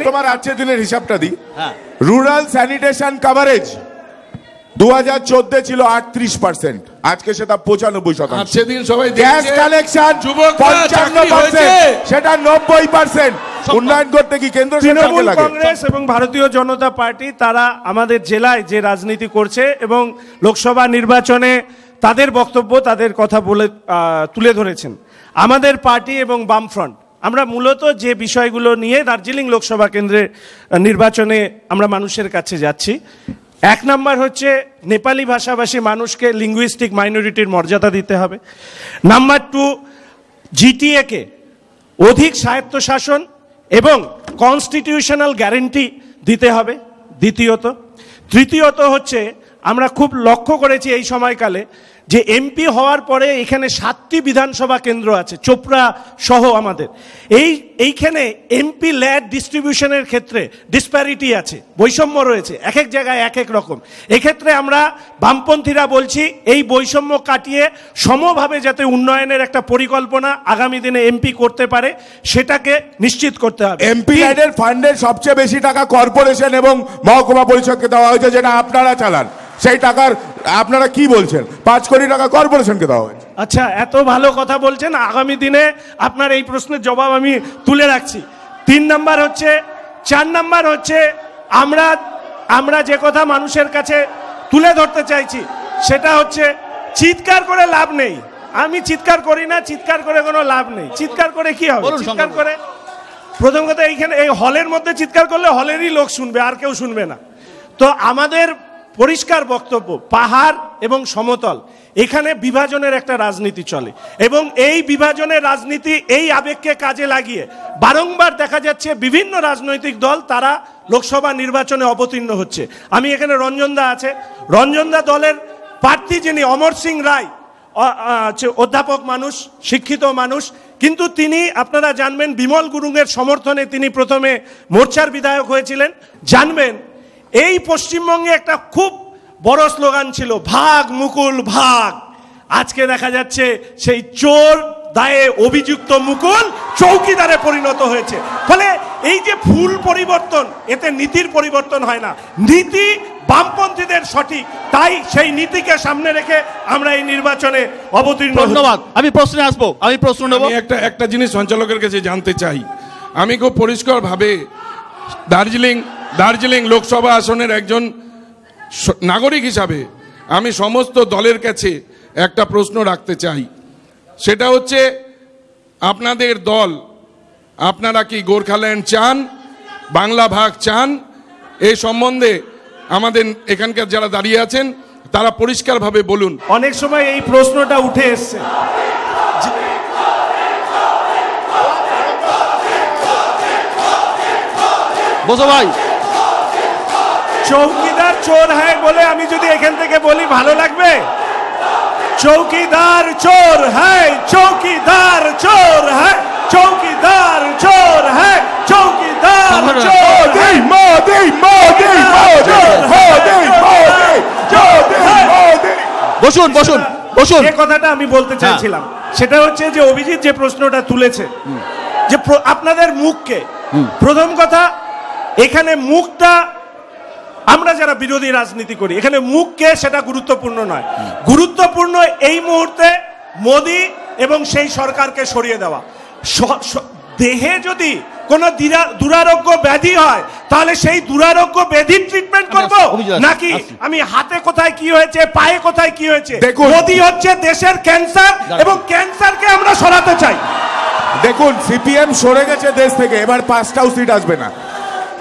Speaker 2: তোমার আজকে দিনের হিসাবটা দিই। রুরাল স্যানিটেশন কভারেজ 2014 ছিল 38%, আজকে সেটা 95%।
Speaker 3: সেদিন সবাই
Speaker 2: গ্যাস কালেকশন 55%, সেটা 90%। উন্নয়ন করতে কি কেন্দ্র সরকারকে লাগে?
Speaker 5: কংগ্রেস এবং ভারতীয় জনতা পার্টি তারা আমাদের জেলায় যে রাজনীতি করছে এবং লোকসভা নির্বাচনে তাদের বক্তব্য, তাদের কথা বলে তুলে ধরেছেন। আমাদের পার্টি এবং বামফ্রন্ট আমরা মূলত যে বিষয়গুলো নিয়ে দার্জিলিং লোকসভা কেন্দ্রে নির্বাচনে আমরা মানুষের কাছে যাচ্ছি, 1 নম্বর হচ্ছে নেপালি ভাষাভাষী মানুষকে লিঙ্গুইস্টিক মাইনরিটির মর্যাদা দিতে হবে। নাম্বার 2, জিটিএ কে অধিক স্বায়ত্তশাসন এবং কনস্টিটিউশনাল গ্যারেন্টি দিতে হবে তৃতীয়ত হচ্ছে আমরা খুব লক্ষ্য করেছি এই সময়কালে যে এমপি হওয়ার পরে এখানে 7টি বিধানসভা কেন্দ্র আছে, চোপড়া সহ আমাদের এইখানে এমপি ল্যাড ডিস্ট্রিবিউশনের ক্ষেত্রে ডিসপ্যারিটি আছে, বৈষম্য রয়েছে, এক এক জায়গায় এক এক রকম। এক্ষেত্রে আমরা বামপন্থীরা বলছি এই বৈষম্য কাটিয়ে সমভাবে যাতে উন্নয়নের একটা পরিকল্পনা আগামী দিনে এমপি করতে পারে সেটাকে নিশ্চিত করতে হবে।
Speaker 2: এমপি ল্যাডের ফান্ডের সবচেয়ে বেশি টাকা কর্পোরেশন এবং মহকুমা পরিষদকে দেওয়া হয়েছে, যেটা আপনারা চালান। সেই টাকার আপনারা কি বলছেন? 5 কোটি টাকা কর্পোরেশনকে দেওয়া হয়েছে।
Speaker 5: আচ্ছা, এত ভালো কথা বলছেন, আগামী দিনে আপনার এই প্রশ্নের জবাব আমি তুলে রাখছি। 4 নাম্বার হচ্ছে আমরা যে কথা মানুষের কাছে তুলে ধরতে চাইছি সেটা হচ্ছে চিৎকার করে লাভ নেই। আমি চিৎকার করি না, চিৎকার করে কোনো লাভ নেই। চিৎকার করে কি হবে? চিৎকার করে প্রথম কথা এইখানে এই হলের মধ্যে চিৎকার করলে হলেরই লোক শুনবে, আর কেউ শুনবে না। তো আমাদের পরিষ্কার বক্তব্য, পাহাড় এবং সমতল এখানে বিভাজনের একটা রাজনীতি চলে এবং এই বিভাজনের রাজনীতি, এই আবেগকে কাজে লাগিয়ে বারংবার দেখা যাচ্ছে বিভিন্ন রাজনৈতিক দল তারা লোকসভা নির্বাচনে অবতীর্ণ হচ্ছে। আমি এখানে রঞ্জনদা দলের প্রার্থী যিনি অমর সিং রায়, অধ্যাপক মানুষ, শিক্ষিত মানুষ, কিন্তু তিনি আপনারা জানবেন বিমল গুরুংয়ের সমর্থনে তিনি প্রথমে মোর্চার বিধায়ক হয়েছিলেন। জানবেন এই পশ্চিমবঙ্গে একটা খুব বড় স্লোগান ছিল ভাগ মুকুল ভাগ। আজকে দেখা যাচ্ছে সেই চোর দায়ে অভিযুক্ত মুকুল চৌকিদারে পরিণত হয়েছে। ফলে এই যে ফুল পরিবর্তন, এতে নীতির পরিবর্তন হয় না। নীতি বামপন্থীদের সঠিক, তাই সেই নীতিকে সামনে রেখে আমরা এই নির্বাচনে অবতীর্ণ।
Speaker 1: ধন্যবাদ। আমি প্রশ্নে আসবো, আমি প্রশ্ন নেব।
Speaker 3: একটা জিনিস সঞ্চালকের কাছে জানতে চাই। আমি খুব পরিষ্কারভাবে দার্জিলিং লোকসভা আসনের একজন নাগরিক হিসাবে আমি সমস্ত দলের কাছে একটা প্রশ্ন রাখতে চাই। সেটা হচ্ছে আপনাদের দল, আপনারা কি গোর্খাল্যান্ড চান, বাংলা ভাগ চান? এই সম্বন্ধে আমাদের এখানকার যারা দাঁড়িয়ে আছেন তারা পরিষ্কারভাবে বলুন।
Speaker 5: অনেক সময় এই প্রশ্নটা উঠে এসছে।
Speaker 1: বসো ভাই।
Speaker 5: চৌকিদার চোর হ্যায় বলে আমি যদি এখান থেকে বলি ভালো লাগবে? চৌকিদার চোর হ্যায়, চৌকিদার চোর হ্যায়, চৌকিদার চোর হ্যায়, চৌকিদার চোর হ্যায়।
Speaker 1: বসুন।
Speaker 5: এই কথাটা আমি বলতে চাইছিলাম, সেটা হচ্ছে যে অভিজিৎ যে প্রশ্নটা তুলেছে যে আপনাদের মুখকে, প্রথম কথা এখানে মুখটা
Speaker 6: আমরা যারা বিরোধী রাজনীতি করি, এখানে মুখকে সেটা গুরুত্বপূর্ণ নয়। গুরুত্বপূর্ণ এই মুহূর্তে মোদি এবং সেই সরকারকে সরিয়ে দেওয়া। দেহে যদি কোনো দুরারোগ্য ব্যাধি হয় তাহলে সেই দুরারোগ্য ব্যাধির ট্রিটমেন্ট করব, নাকি আমি হাতে কোথায় কি হয়েছে, পায়ে কোথায় কি হয়েছে? মোদি হচ্ছে দেশের ক্যান্সার এবং ক্যান্সারকে আমরা সরাতে চাই।
Speaker 2: দেখুন, সিপিএম সরে গেছে দেশ থেকে, এবার 5টাও সিট আসবে না।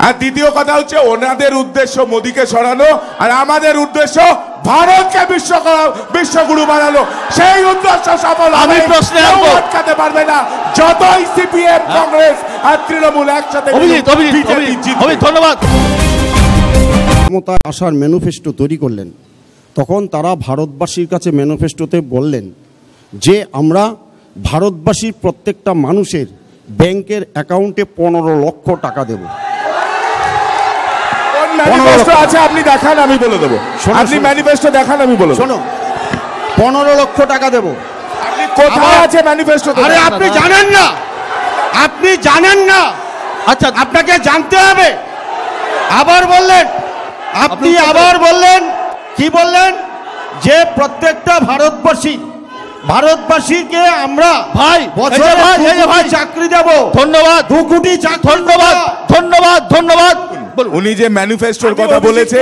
Speaker 2: আর দ্বিতীয় কথা হচ্ছে ওনাদের উদ্দেশ্য মোদিকে সরানো, আর আমাদের উদ্দেশ্য ভারতকে বিশ্বগুরু বানানো। সেই উদ্দেশ্য সফল
Speaker 1: আমি প্রশ্নে
Speaker 2: আটকাতে পারবে না যতই সিপিএম, কংগ্রেস আর তৃণমূল একসাথে।
Speaker 1: ধন্যবাদ।
Speaker 7: ক্ষমতায় আসার ম্যানিফেস্টো তৈরি করলেন, তখন তারা ভারতবাসীর কাছে ম্যানিফেস্টোতে বললেন যে আমরা ভারতবাসীর প্রত্যেকটা মানুষের ব্যাংকের অ্যাকাউন্টে 15 লক্ষ টাকা দেব।
Speaker 2: ম্যানিফেস্টো আছে আপনি দেখান, আমি বলে দেবো। আপনি ম্যানিফেস্টো দেখান, আমি বলে দেবো।
Speaker 7: শোনো, 15 লক্ষ টাকা দেব।
Speaker 2: আপনি কোথায় আছে ম্যানিফেস্টো?
Speaker 7: আরে আপনি জানেন না, আপনি জানেন না।
Speaker 1: আচ্ছা,
Speaker 7: আপনাকে জানতে হবে। আবার বললেন, আপনি আবার বললেন, কি বললেন? যে প্রত্যেকটা ভারতবাসীকে আমরা
Speaker 1: ভাই
Speaker 7: বছরে ভাই চাকরি দেব।
Speaker 1: ধন্যবাদ।
Speaker 7: 2 কোটি
Speaker 1: ধন্যবাদ, ধন্যবাদ, ধন্যবাদ।
Speaker 2: উনি যে ম্যানিফেস্টোর কথা বলেছে,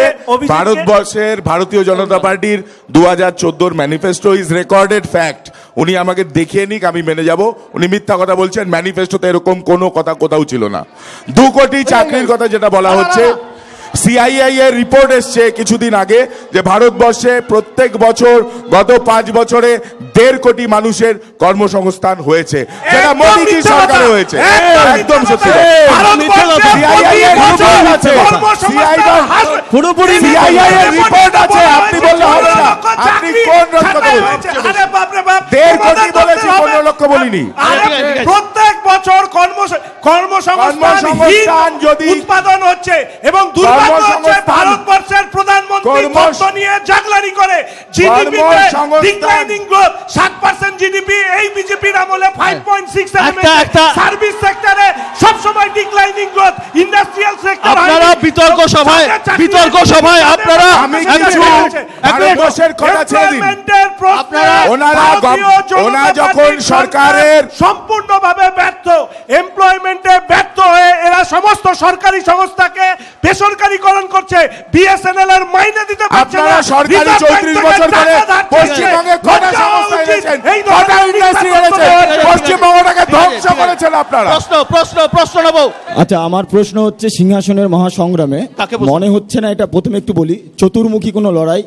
Speaker 2: ভারতবর্ষের ভারতীয় জনতা পার্টির 2014 ম্যানিফেস্টো ইজ রেকর্ডেড ফ্যাক্ট। উনি আমাকে দেখিয়ে নিক, আমি মেনে যাব। উনি মিথ্যা কথা বলছেন, ম্যানিফেস্টোতে এরকম কোনো কথা কোথাও ছিল না। 2 কোটি চাকরির কথা যেটা বলা হচ্ছে, সিআইআই এর রিপোর্ট এসছে কিছুদিন আগে যে ভারতবর্ষে প্রত্যেক বছর গত 5 বছরে 1.5 কোটি মানুষের কর্মসংস্থান হয়েছে, যেটা মোদী সরকারে হয়েছে। একদম সত্যি। সিআইআই এর রিপোর্ট আছে,
Speaker 6: পুরোপুরি
Speaker 2: সিআইআই এর রিপোর্ট আছে, আপনি বললে হবে না। আপনি কোন কথা বলছেন? 1.5 কোটি বলেছি, 15 লক্ষ বলিনি।
Speaker 6: প্রত্যেক বছর কর্মসংস্থান যদি উৎপাদন হচ্ছে এবং ভারতবর্ষের প্রধানমন্ত্রী তথ্য নিয়ে জাগলারি করে জিডিপিতে ডিক্লাইনিং গ্রোথ 7% জিডিপি এই বিজেপির আমলে 5.6 সার্ভিস সেক্টরে সব সময় ডিক্লাইনিং গ্রোথ ইন্ডাস্ট্রিয়াল সেক্টর
Speaker 1: আপনারা বিতর্ক সভায় আপনারা
Speaker 2: আমি কিছু ভারতবর্ষের কথা ছেড়ে দিন। ওনারা যখন সরকারের
Speaker 6: সম্পূর্ণভাবে ব্যর্থ, এমপ্লয়মেন্টে ব্যর্থ হয়ে এরা সমস্ত সরকারি সংস্থাকে বেসরকারীকরণ করছে। বিএসএনএল এর মাইনে দিতে পারছে না।
Speaker 2: আপনারা সরকারি 34 বছর ধরে পশ্চিমবঙ্গে কটা সংস্থা এনেছেন, কটা ইন্ডাস্ট্রি এনেছেন, পশ্চিমবঙ্গটাকে ধ্বংস করেছেন আপনারা।
Speaker 1: প্রশ্ন নেব।
Speaker 8: আচ্ছা, আমার প্রশ্ন হচ্ছে সিংহাসনের মহাসংগ্রামে মনে হচ্ছে না, এটা প্রথমে একটু বলি, চতুর্মুখী কোনো লড়াই।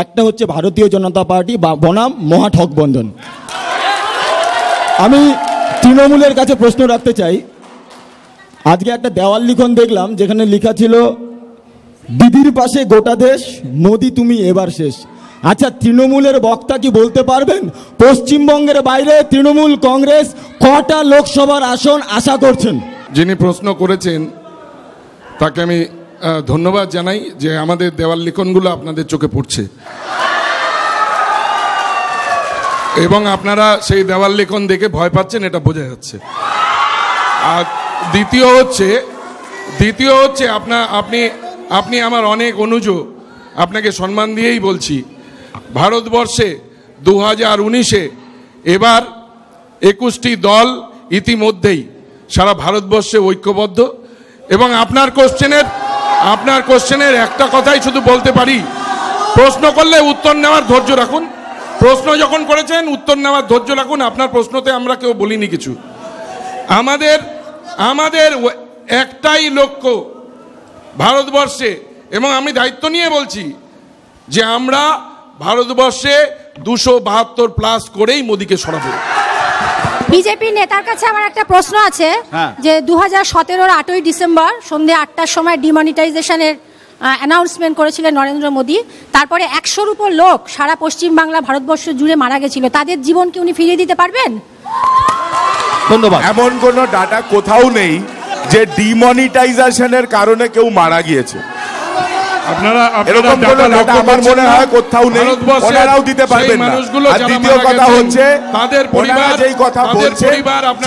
Speaker 8: একটা হচ্ছে ভারতীয় জনতা পার্টি বনাম মহাঠকবন্ধন। আমি তৃণমূলের কাছে প্রশ্ন রাখতে চাই। আজকে একটা দেওয়াল লিখন দেখলাম যেখানে লেখা ছিল দিদির পাশে গোটা দেশ, মোদি তুমি এবার শেষ। আচ্ছা, তৃণমূলের বক্তা কি বলতে পারবেন পশ্চিমবঙ্গের বাইরে তৃণমূল কংগ্রেস কটা লোকসভার আসন আশা করছেন?
Speaker 3: যিনি প্রশ্ন করেছেন তাকে আমি ধন্যবাদ জানাই যে আমাদের দেওয়াল লিখনগুলো আপনাদের চোখে পড়ছে এবং আপনারা সেই দেওয়াল লিখন দেখে ভয় পাচ্ছেন, এটা বোঝা যাচ্ছে। আর দ্বিতীয় হচ্ছে আপনি আমার অনেক অনুজ, আপনাকে সম্মান দিয়েই বলছি, ভারতবর্ষে 2019-এ এবার 21টি দল ইতিমধ্যেই সারা ভারতবর্ষে ঐক্যবদ্ধ। এবং আপনার কোশ্চেনের একটা কথাই শুধু বলতে পারি, প্রশ্ন করলে উত্তর নেওয়ার ধৈর্য রাখুন। প্রশ্ন যখন করেছেন উত্তর নেওয়ার ধৈর্য রাখুন। আপনার প্রশ্নতে আমরা কেউ বলিনি কিছু। আমাদের একটাই লক্ষ্য ভারতবর্ষে, এবং আমি দায়িত্ব নিয়ে বলছি যে আমরা ভারতবর্ষে 272+ করেই মোদিকে সরাবো।
Speaker 9: বিজেপি নেতার কাছে আমার একটা প্রশ্ন আছে যে 2017-র 8ই ডিসেম্বর সন্ধ্যে 8টার সময় ডিমনিটাইজেশনের অ্যানাউন্সমেন্ট করেছিলেন নরেন্দ্র মোদী। তারপরে 100-র উপর লোক সারা পশ্চিমবাংলা ভারতবর্ষ জুড়ে মারা গেছিল। তাদের জীবন কি উনি ফিরিয়ে দিতে পারবেন?
Speaker 2: ধন্যবাদ। এমন কোনো ডাটা কোথাও নেই যে ডিমনিটাইজেশনের কারণে কেউ মারা গিয়েছে।
Speaker 3: আপনারা
Speaker 2: এরকম কোনো ডাটা আমার মনে হয় কোথাও নেই, ওনারাও দিতে পারবেন না। আর দ্বিতীয় কথা হচ্ছে
Speaker 3: তাদের
Speaker 2: ওনারা যেই কথা বলছে,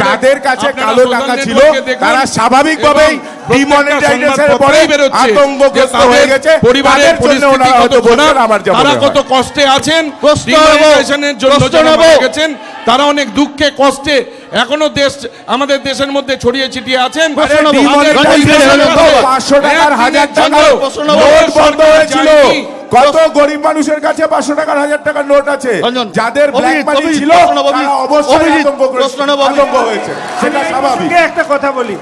Speaker 2: যাদের কাছে কালো টাকা ছিল তারা স্বাভাবিকভাবেই ডিমনিটাইজেশনের পরে আতঙ্কগ্রস্ত হয়ে গেছে, তাদের জন্য ওনারা হয়তো বলছেন আমার যা মনে হয়।
Speaker 3: তারা কত কষ্টে আছেন, ডিমনিটাইজেশনের জন্য যারা মারা গেছেন, তারা অনেক দুঃখে কষ্টে এখনো দেশ আমাদের দেশের মধ্যে ছড়িয়ে ছিটিয়ে আছেন।
Speaker 2: 500 টাকার 1000 টাকার নোট বন্ধ হয়েছিল। কত গরিব মানুষের কাছে 500 টাকার 1000 টাকার নোট আছে, যাদের ব্ল্যাক মানি ছিল তারা অবশ্যই আতঙ্ক হয়েছে, সেটা স্বাভাবিক।
Speaker 6: একটা কথা বলি,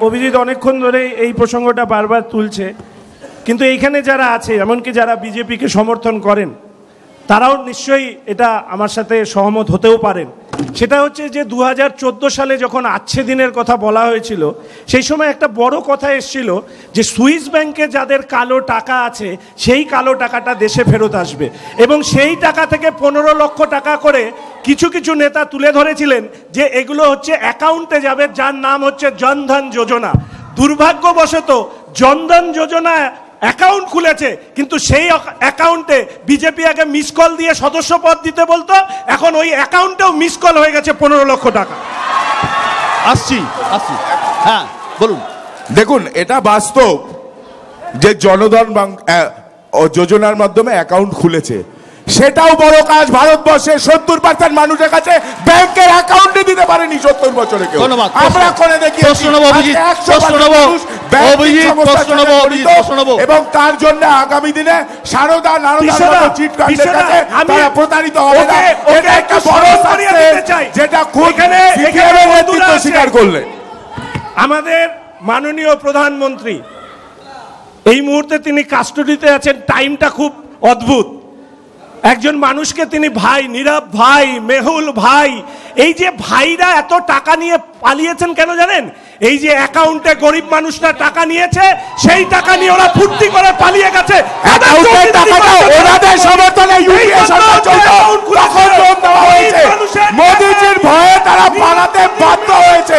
Speaker 6: অভিজিৎ অনেকক্ষণ ধরে এই প্রসঙ্গটা বারবার তুলছে, কিন্তু এইখানে যারা আছে, এমনকি যারা বিজেপিকে সমর্থন করেন, তারাও নিশ্চয়ই এটা আমার সাথে সহমত হতেও পারেন। সেটা হচ্ছে যে 2014 সালে যখন আচ্ছে দিনের কথা বলা হয়েছিল, সেই সময় একটা বড় কথা এসেছিল যে সুইস ব্যাংকে যাদের কালো টাকা আছে সেই কালো টাকাটা দেশে ফেরত আসবে, এবং সেই টাকা থেকে 15 লক্ষ টাকা করে কিছু কিছু নেতা তুলে ধরেছিলেন যে এগুলো হচ্ছে অ্যাকাউন্টে যাবে, যার নাম হচ্ছে জনধন যোজনা। দুর্ভাগ্যবশত জনধন যোজনা অ্যাকাউন্ট খুলেছে, কিন্তু সেই অ্যাকাউন্টে বিজেপি আগে মিস কল দিয়ে সদস্য পদ দিতে বলতো, এখন ওই অ্যাকাউন্টেও মিস কল হয়ে গেছে 15 লক্ষ টাকা।
Speaker 1: আসছি, হ্যাঁ বলুন।
Speaker 2: দেখুন, এটা বাস্তব যে জনধন যোজনার মাধ্যমে অ্যাকাউন্ট খুলেছে, সেটাও বড় কাজ। ভারতবর্ষের 70% মানুষের কাছে ব্যাংকের অ্যাকাউন্টে দিতে পারেনি 70 বছরে কেউ। আমরা করে দেখিয়েছি। এবং তার জন্য আগামী দিনে সারদা নারদার চিট কাণ্ডের কাছে তারা প্রতারিত হবে না। এটা একটা বড় সাকসেস, যেটা খুব সিপিএমের নেতৃত্ব স্বীকার করলেন।
Speaker 6: আমাদের মাননীয় প্রধানমন্ত্রী এই মুহূর্তে তিনি কাস্টডিতে আছেন। টাইমটা খুব অদ্ভুত। একজন মানুষকে তিনি ভাই, নীরব ভাই, মেহুল ভাই, এই যে ভাইরা এত টাকা নিয়ে পালিয়েছেন কেন জানেন? এই যে অ্যাকাউন্টে গরিব মানুষরা টাকা নিয়েছে, সেই টাকা নিয়ে ওরা ফুর্তি করে পালিয়ে গেছে।
Speaker 2: মোদিজির ভয়ে তারা পালাতে বাধ্য হয়েছে,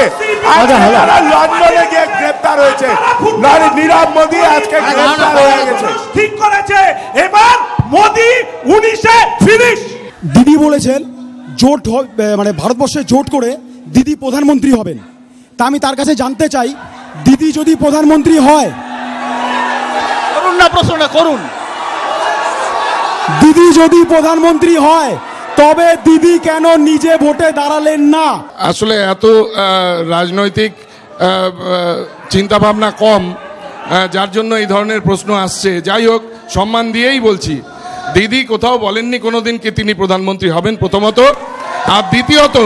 Speaker 2: লন্ডনে গিয়ে গ্রেপ্তার হয়েছে। নীরব মোদি আজকে গ্রেপ্তার হয়ে গেছে।
Speaker 6: ঠিক করেছে, এবার মোদি 19-এ ফিনিশ।
Speaker 10: দিদি বলেছেন জোট মানে ভারতবর্ষে জোট করে দিদি প্রধানমন্ত্রী হবেন। তা আমি তার কাছে জানতে চাই, দিদি যদি প্রধানমন্ত্রী হয়,
Speaker 1: করুন না প্রশ্নটা করুন,
Speaker 10: দিদি যদি প্রধানমন্ত্রী হয় তবে দিদি কেন নিজে ভোটে দাঁড়ালেন না?
Speaker 3: আসলে এত রাজনৈতিক চিন্তা ভাবনা কম, যার জন্য এই ধরনের প্রশ্ন আসছে। যাই হোক, সম্মান দিয়েই বলছি, দিদি কোথাও বলেননি কোনোদিন কি তিনি প্রধানমন্ত্রী হবেন, প্রথমত। আর দ্বিতীয়ত,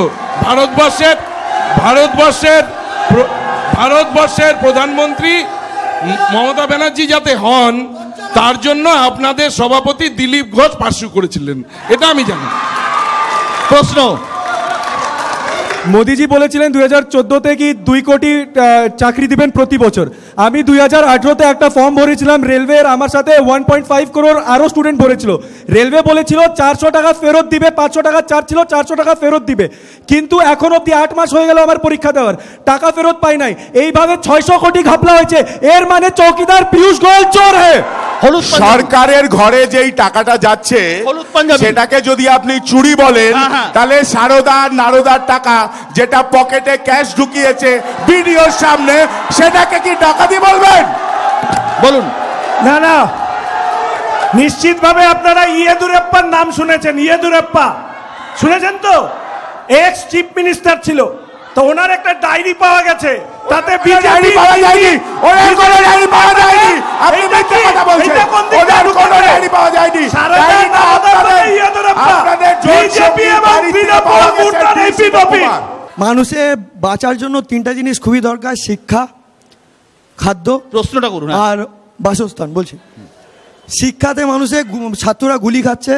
Speaker 3: ভারতবর্ষের প্রধানমন্ত্রী মমতা ব্যানার্জি যাতে হন, তার জন্য আপনাদের সভাপতি দিলীপ ঘোষ পার্শ্ব করেছিলেন, এটা আমি জানি।
Speaker 1: প্রশ্ন,
Speaker 10: মোদিজি বলেছিলেন 2014-তে কি 2 কোটি চাকরি দিবেন প্রতি বছর। আমি 2018-তে একটা ফর্ম ভরেছিলাম রেলওয়ের, আমার সাথে 1.5 করোড় আরও স্টুডেন্ট ভরেছিল। রেলওয়ে বলেছিল 400 টাকা ফেরত দিবে, 500 টাকা চার্জ ছিল, 400 টাকা ফেরত দিবে। কিন্তু এখন অব্দি 8 মাস হয়ে গেল আমার পরীক্ষা দেওয়ার, টাকা ফেরত পাই নাই। এইভাবে 600 কোটি ঘাপলা হয়েছে। এর মানে চৌকিদার পীযূষ গোয়েল চোর হ্যাঁ।
Speaker 2: সরকারের ঘরে যেই টাকাটা যাচ্ছে সেটাকে যদি আপনি চুরি বলেন, তাহলে সারদা নারদার টাকা যেটা পকেটে ক্যাশ ঢুকিয়েছে ভিডিওর সামনে, সেটাকে কি ডাকাতি বলবেন?
Speaker 1: বলুন।
Speaker 6: না না, নিশ্চিতভাবে আপনারা ইয়েদুরাপ্পার নাম শুনেছেন। ইয়েদুরাপ্পা শুনেছেন তো? এক্স চিফ মিনিস্টার ছিল, তো ওনার একটা ডায়েরি পাওয়া গেছে, তাতে
Speaker 2: ডায়েরি পাওয়া যায়নি। ওনার কোনো ডায়েরি পাওয়া যায়নি। আপনি মিথ্যা কথা বলছেন। ওনার কোনো ডায়েরি পাওয়া যায়নি। আপনাদের বিজেপি এবং বিজেপি।
Speaker 11: মানুষের বাঁচার জন্য 3টা জিনিস খুবই দরকার: শিক্ষা, খাদ্য,
Speaker 1: প্রশ্নটা করুন,
Speaker 11: আর বাসস্থান। বলছি, শিক্ষাতে মানুষের ছাত্ররা গুলি খাচ্ছে,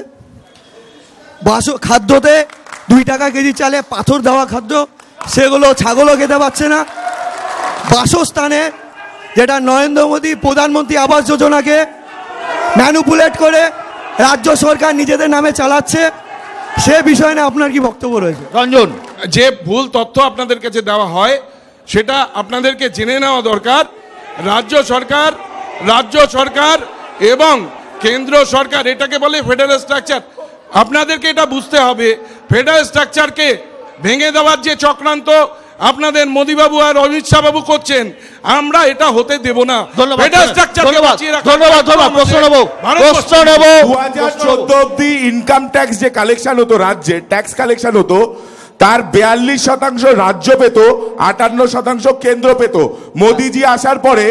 Speaker 11: খাদ্যতে 2 টাকা কেজি চালে পাথর দেওয়া খাদ্য, সেগুলো ছাগলও খেতে পাচ্ছে না। বাসস্থানে যেটা নরেন্দ্র মোদী প্রধানমন্ত্রী আবাস যোজনাকে ম্যানুপুলেট করে রাজ্য সরকার নিজেদের নামে চালাচ্ছে, সে বিষয়ে না আপনার কি বক্তব্য রয়েছে?
Speaker 1: রঞ্জন,
Speaker 3: যে ভুল তথ্য আপনাদের কাছে দেওয়া হয় সেটা আপনাদেরকে জেনে নেওয়া দরকার। রাজ্য সরকার রাজ্য সরকার এবং কেন্দ্র সরকার, এটাকে বলে ফেডারেল স্ট্রাকচার। আপনাদেরকে এটা বুঝতে হবে, ফেডারেল স্ট্রাকচারকে ভেঙে দেওয়ার যে চক্রান্ত আপনাদের মোদিবাবু আর অমিত শাহ বাবু করছেন, আমরা এটা হতে দেব না। ফেডারেল স্ট্রাকচারকে বাঁচিয়ে রাখা।
Speaker 1: ধন্যবাদ। প্রশ্ন নেব
Speaker 2: 2014 অবধি ইনকাম ট্যাক্স যে কালেকশন হতো, রাজ্যে ট্যাক্স কালেকশন হতো, তার 42% রাজ্য পেত, 58% কেন্দ্র পেত। মোদিজি আসার পরে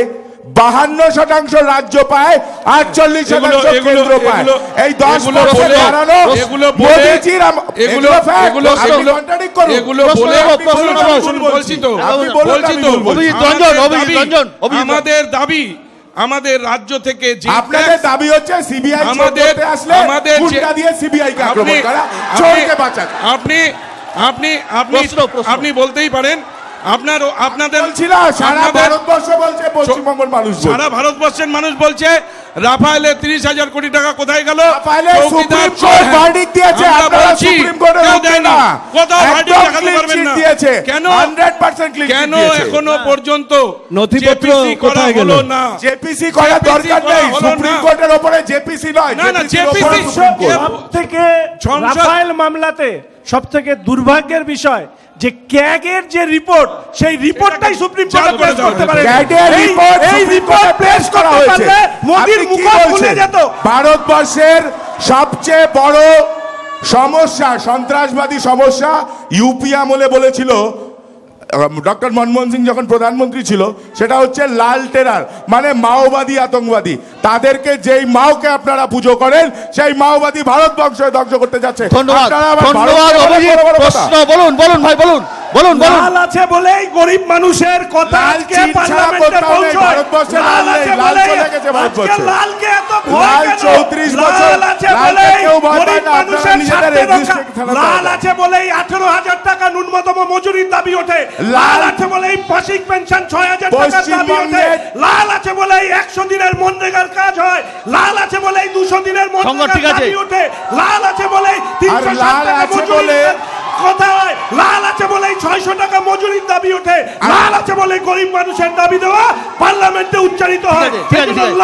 Speaker 2: 52% রাজ্য পায়, 48% কেন্দ্র পায়। এই 10% বাড়ানো মোদিজির
Speaker 3: আমাদের দাবি, আমাদের রাজ্য থেকে যে
Speaker 2: আপনাদের দাবি হচ্ছে সিবিআই করতে আসলে গুন্ডা দিয়ে সিবিআই কে আক্রমণ করা, চোরকে বাঁচানো।
Speaker 3: আপনি বলতেই পারেন, আপনাদের
Speaker 2: সারা ভারতবর্ষ বলছে, পশ্চিমবঙ্গের মানুষ,
Speaker 3: সারা ভারতবর্ষের মানুষ বলছে রাফায়েলে 30,000 কোটি টাকা কোথায় গেল? কেন এখনো পর্যন্ত
Speaker 4: নথিপত্র কোথায় গেল?
Speaker 2: জেপিসি করার দরকার নেই, সুপ্রিম কোর্টের উপরে জেপিসি নয়।
Speaker 6: সবথেকে রাফায়েল মামলাতে সবথেকে দুর্ভাগ্যের বিষয় যে ক্যাগের যে রিপোর্ট, সেই রিপোর্টটাই সুপ্রিম কোর্টে পেশ করতে পারে। এই রিপোর্ট পেশ করা হয়েছে, মোদির মুখ খুলে যেত।
Speaker 2: ভারতবর্ষের সবচেয়ে বড় সমস্যা, সন্ত্রাসবাদী সমস্যা, ইউপি আমলে বলেছিল ডক্টর মনমোহন সিং যখন প্রধানমন্ত্রী ছিল, সেটা হচ্ছে লাল টেরার, মানে মাওবাদী আতঙ্কবাদী। তাদেরকে যেই মাওকে আপনারা পুজো করেন, সেই মাওবাদী ভারতবর্ষ ধ্বংস করতে যাচ্ছে।
Speaker 6: লাল আছে বলেই গরিব মানুষের কথা আজকে পার্লামেন্টে পৌঁছায়। লাল আছে বলেই আজকে লালকে এত ভয় কেন?
Speaker 2: 34 বছর
Speaker 6: লাল আছে বলেই গরিব মানুষের স্বার্থে রক্ষা। লাল আছে বলেই 18,000 টাকা ন্যূনতম মজুরির দাবি ওঠে। লাল আছে বলেই মাসিক পেনশন 6,000 টাকার দাবি ওঠে। লাল আছে বলেই 100 দিনের মনরেগার কাজ হয়। লাল আছে বলেই 200 দিনের মনরেগার দাবি ওঠে। লাল আছে বলেই 360 টাকা মজুরির কথা হয়। লাল আছে বলেই 600 টাকা মজুরির দাবি ওঠে। লাল আছে বলে গরিব মানুষের দাবি দেওয়া পার্লামেন্টে উচ্চারিত হয়।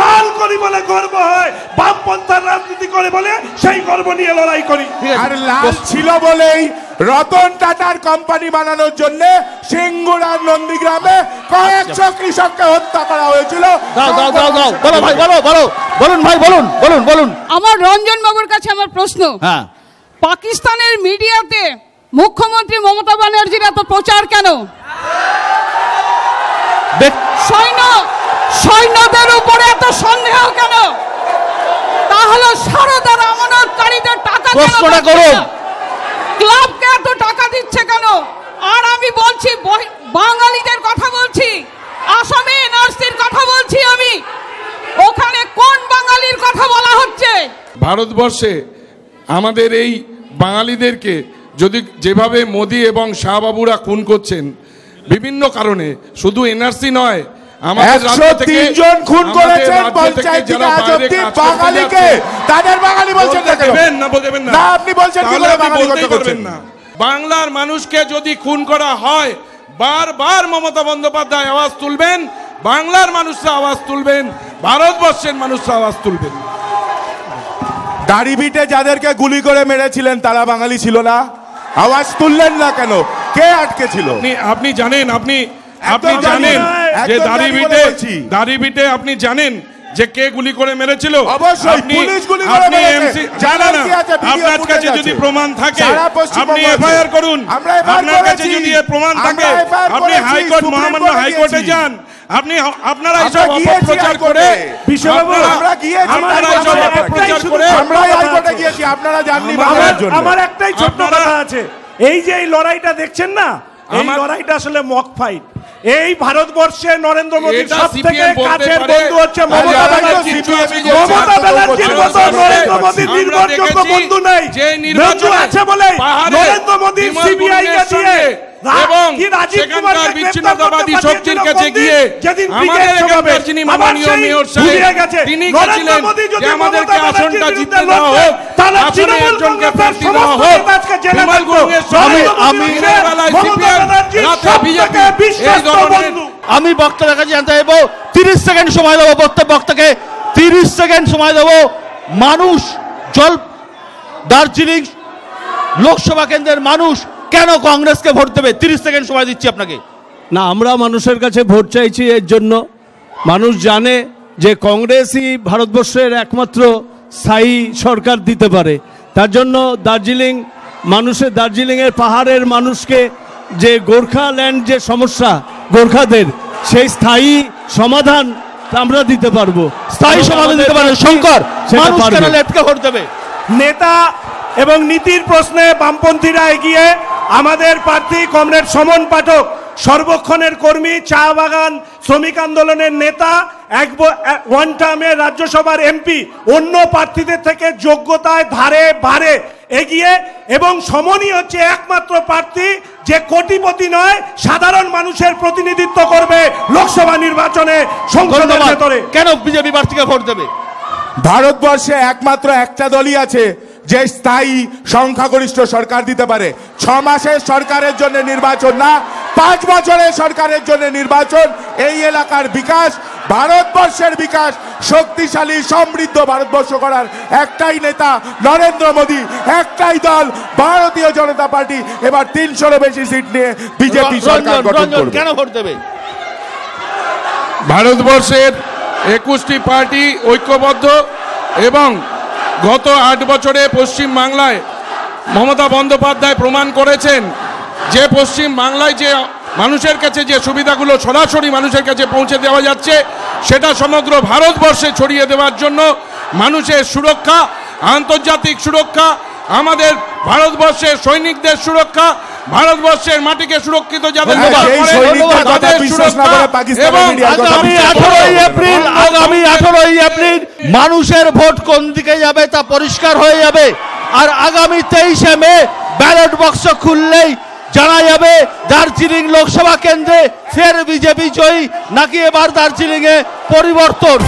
Speaker 6: লাল করি বলে গর্ব হয়, বামপন্থার রাজনীতি করে বলে সেই গর্ব নিয়ে লড়াই করি।
Speaker 2: আর লাল ছিল বলেই রতন টাটার কোম্পানি বানানোর জন্য সিঙ্গুরার নন্দীগ্রামে কয়েকশো কৃষককে হত্যা করা হয়েছিল।
Speaker 12: বলুন। আমার রঞ্জন বাবুর কাছে আমার প্রশ্ন, পাকিস্তানের মিডিয়াতে মুখ্যমন্ত্রী মমতা ব্যানার্জির এত প্রচার কেন? সৈন্যদের উপরে এত সন্দেহ কেন? তাহলে সারদার আমানতকারীদের টাকা ক্লাবকে এত টাকা দিচ্ছে কেন? আর আমি বলছি, বাঙালিদের কথা বলছি, আসামে এনআরসির কথা বলছি, আমি ওখানে কোন বাঙালির কথা বলা হচ্ছে?
Speaker 3: ভারতবর্ষে আমাদের এই বাঙালিদেরকে যদি যেভাবে মোদি এবং শাহবাবুরা খুন করছেন বিভিন্ন কারণে, শুধু এনআরসি নয়, আমাদের রাজ্য থেকে
Speaker 2: 103 জন খুন করেছেন পঞ্চায়েত থেকে আজ অবধি বাঙালিকে। তাদের বাঙালি বলছেন না কেন? না আপনি বলছেন কি করে বাঙালি কথা বলছেন না?
Speaker 3: বাংলার মানুষকে যদি খুন করা হয়, বারবার মমতা বন্দ্যোপাধ্যায় আওয়াজ তুলবেন, বাংলার মানুষরা আওয়াজ তুলবেন, ভারতবর্ষের মানুষরা আওয়াজ তুলবেন।
Speaker 2: দাড়িভিটে যাদেরকে গুলি করে মেরেছিলেন তারা বাঙালি ছিল না? আওয়াজ তুললেন না কেন? কে আটকে ছিল?
Speaker 3: আপনি জানেন, আপনি জানেন যে দাড়িভিটে আপনি জানেন যে কে গুলি করে মেরেছিল?
Speaker 2: অবশ্যই পুলিশ গুলি করে মেরেছে।
Speaker 3: জানেন না? আপনার কাছে যদি প্রমাণ থাকে আপনি এফআইআর করুন। আপনার কাছে যদি প্রমাণ থাকে আপনি হাইকোর্ট, মহামান্য হাইকোর্টে যান। আপনারা এইসব অপপ্রচার করে
Speaker 6: আমার একটাই ছোট্ট কথা আছে, এই যে এই লড়াইটা দেখছেন না, এই লড়াইটা আসলে মক ফাইট। এই ভারতবর্ষে নরেন্দ্র মোদীর সবথেকে কাছের বন্ধু হচ্ছে মমতা ব্যানার্জি। মমতা ব্যানার্জির মতো নরেন্দ্র মোদীর নির্ভরযোগ্য বন্ধু নেই। নজরুল আছে বলে নরেন্দ্র মোদী সিবিআই কে দিয়ে এবং সেখানকার বিচ্ছিন্নতাবাদী শক্তির কাছে গিয়ে আমাদের এখানকার যিনি মাননীয় মেয়র সাহেব তিনি গেছিলেন যে আমাদেরকে আসনটা জিততে দেওয়া হোক, আসনে একজনকে প্রার্থী দেওয়া হোক। বিমল গুরুংয়ের সঙ্গে দিনের বেলায় সিপিএম, রাতে বিজেপি, এই ধরনের।
Speaker 1: আমি বক্তার কাছে জানতে চাইবো 30 সেকেন্ড সময় দেবো প্রত্যেক বক্তাকে, 30 সেকেন্ড সময় দেবো। মানুষ দার্জিলিং লোকসভা কেন্দ্রের মানুষ কেন কংগ্রেসকে ভোট দেবে? 30 সেকেন্ড সময় দিচ্ছি আপনাকে।
Speaker 4: না, আমরা মানুষের কাছে ভোট চাইছি এর জন্য, মানুষ জানে যে কংগ্রেসই ভারতবর্ষের একমাত্র স্থায়ী সরকার দিতে পারে। তার জন্য দার্জিলিংয়ের পাহাড়ের মানুষকে যে গোর্খাল্যান্ড যে সমস্যা গোর্খাদের, সেই স্থায়ী সমাধান আমরা দিতে পারবো।
Speaker 1: স্থায়ী সমাধান দিতে পারবে শঙ্কর, মানুষ কেন লেফটকে ভোট দেবে?
Speaker 6: নেতা এবং নীতির প্রশ্নে বামপন্থীরা এগিয়ে। আমাদের প্রার্থী কমরেড সমন পাঠক, সর্বক্ষণের কর্মী, চা বাগান শ্রমিক আন্দোলনের নেতা, ওয়ান টার্মে রাজ্যসভার এমপি, অন্য প্রার্থীদের থেকে যোগ্যতায় ধারে বারে এগিয়ে। এবং সমনই হচ্ছে একমাত্র প্রার্থী যে কোটিপতি নয়, সাধারণ মানুষের প্রতিনিধিত্ব করবে লোকসভা নির্বাচনে সংসদের ভেতরে।
Speaker 1: কেন বিজেপি প্রার্থীকে ভোট দেবে?
Speaker 2: ভারতবর্ষে একমাত্র একটা দলই আছে যে স্থায়ী সংখ্যাগরিষ্ঠ সরকার দিতে পারে। 6 মাসের সরকারের জন্য নির্বাচন না, 5 বছরের সরকারের জন্য নির্বাচন। এই এলাকার বিকাশ, ভারতবর্ষের বিকাশ, শক্তিশালী সমৃদ্ধ ভারতবর্ষ করার একটাই নেতা নরেন্দ্র মোদী, একটাই দল ভারতীয় জনতা পার্টি। এবার 300-এরও বেশি সিট নিয়ে বিজেপি সরকার গঠন করবে।
Speaker 1: কেন ভোট দেবে?
Speaker 3: ভারতবর্ষের 21টি পার্টি ঐক্যবদ্ধ এবং গত 8 বছরে পশ্চিম বাংলায় মমতা বন্দ্যোপাধ্যায় প্রমাণ করেছেন যে পশ্চিম বাংলায় যে মানুষের কাছে যে সুবিধাগুলো সরাসরি মানুষের কাছে পৌঁছে দেওয়া যাচ্ছে, সেটা সমগ্র ভারতবর্ষে ছড়িয়ে দেওয়ার জন্য মানুষের সুরক্ষা, আন্তর্জাতিক সুরক্ষা, আমাদের ভারতবর্ষের সৈনিকদের সুরক্ষা, ভারতবর্ষের মাটিকে সুরক্ষিত যাদের
Speaker 1: আগামী 18ই এপ্রিল মানুষের ভোট কোন দিকে যাবে তা পরিষ্কার হয়ে যাবে। আর আগামী 23শে মে ব্যালট বাক্স খুললেই জানা যাবে দার্জিলিং লোকসভা কেন্দ্রে ফের বিজেপি জয়ী নাকি এবার দার্জিলিংয়ে পরিবর্তন।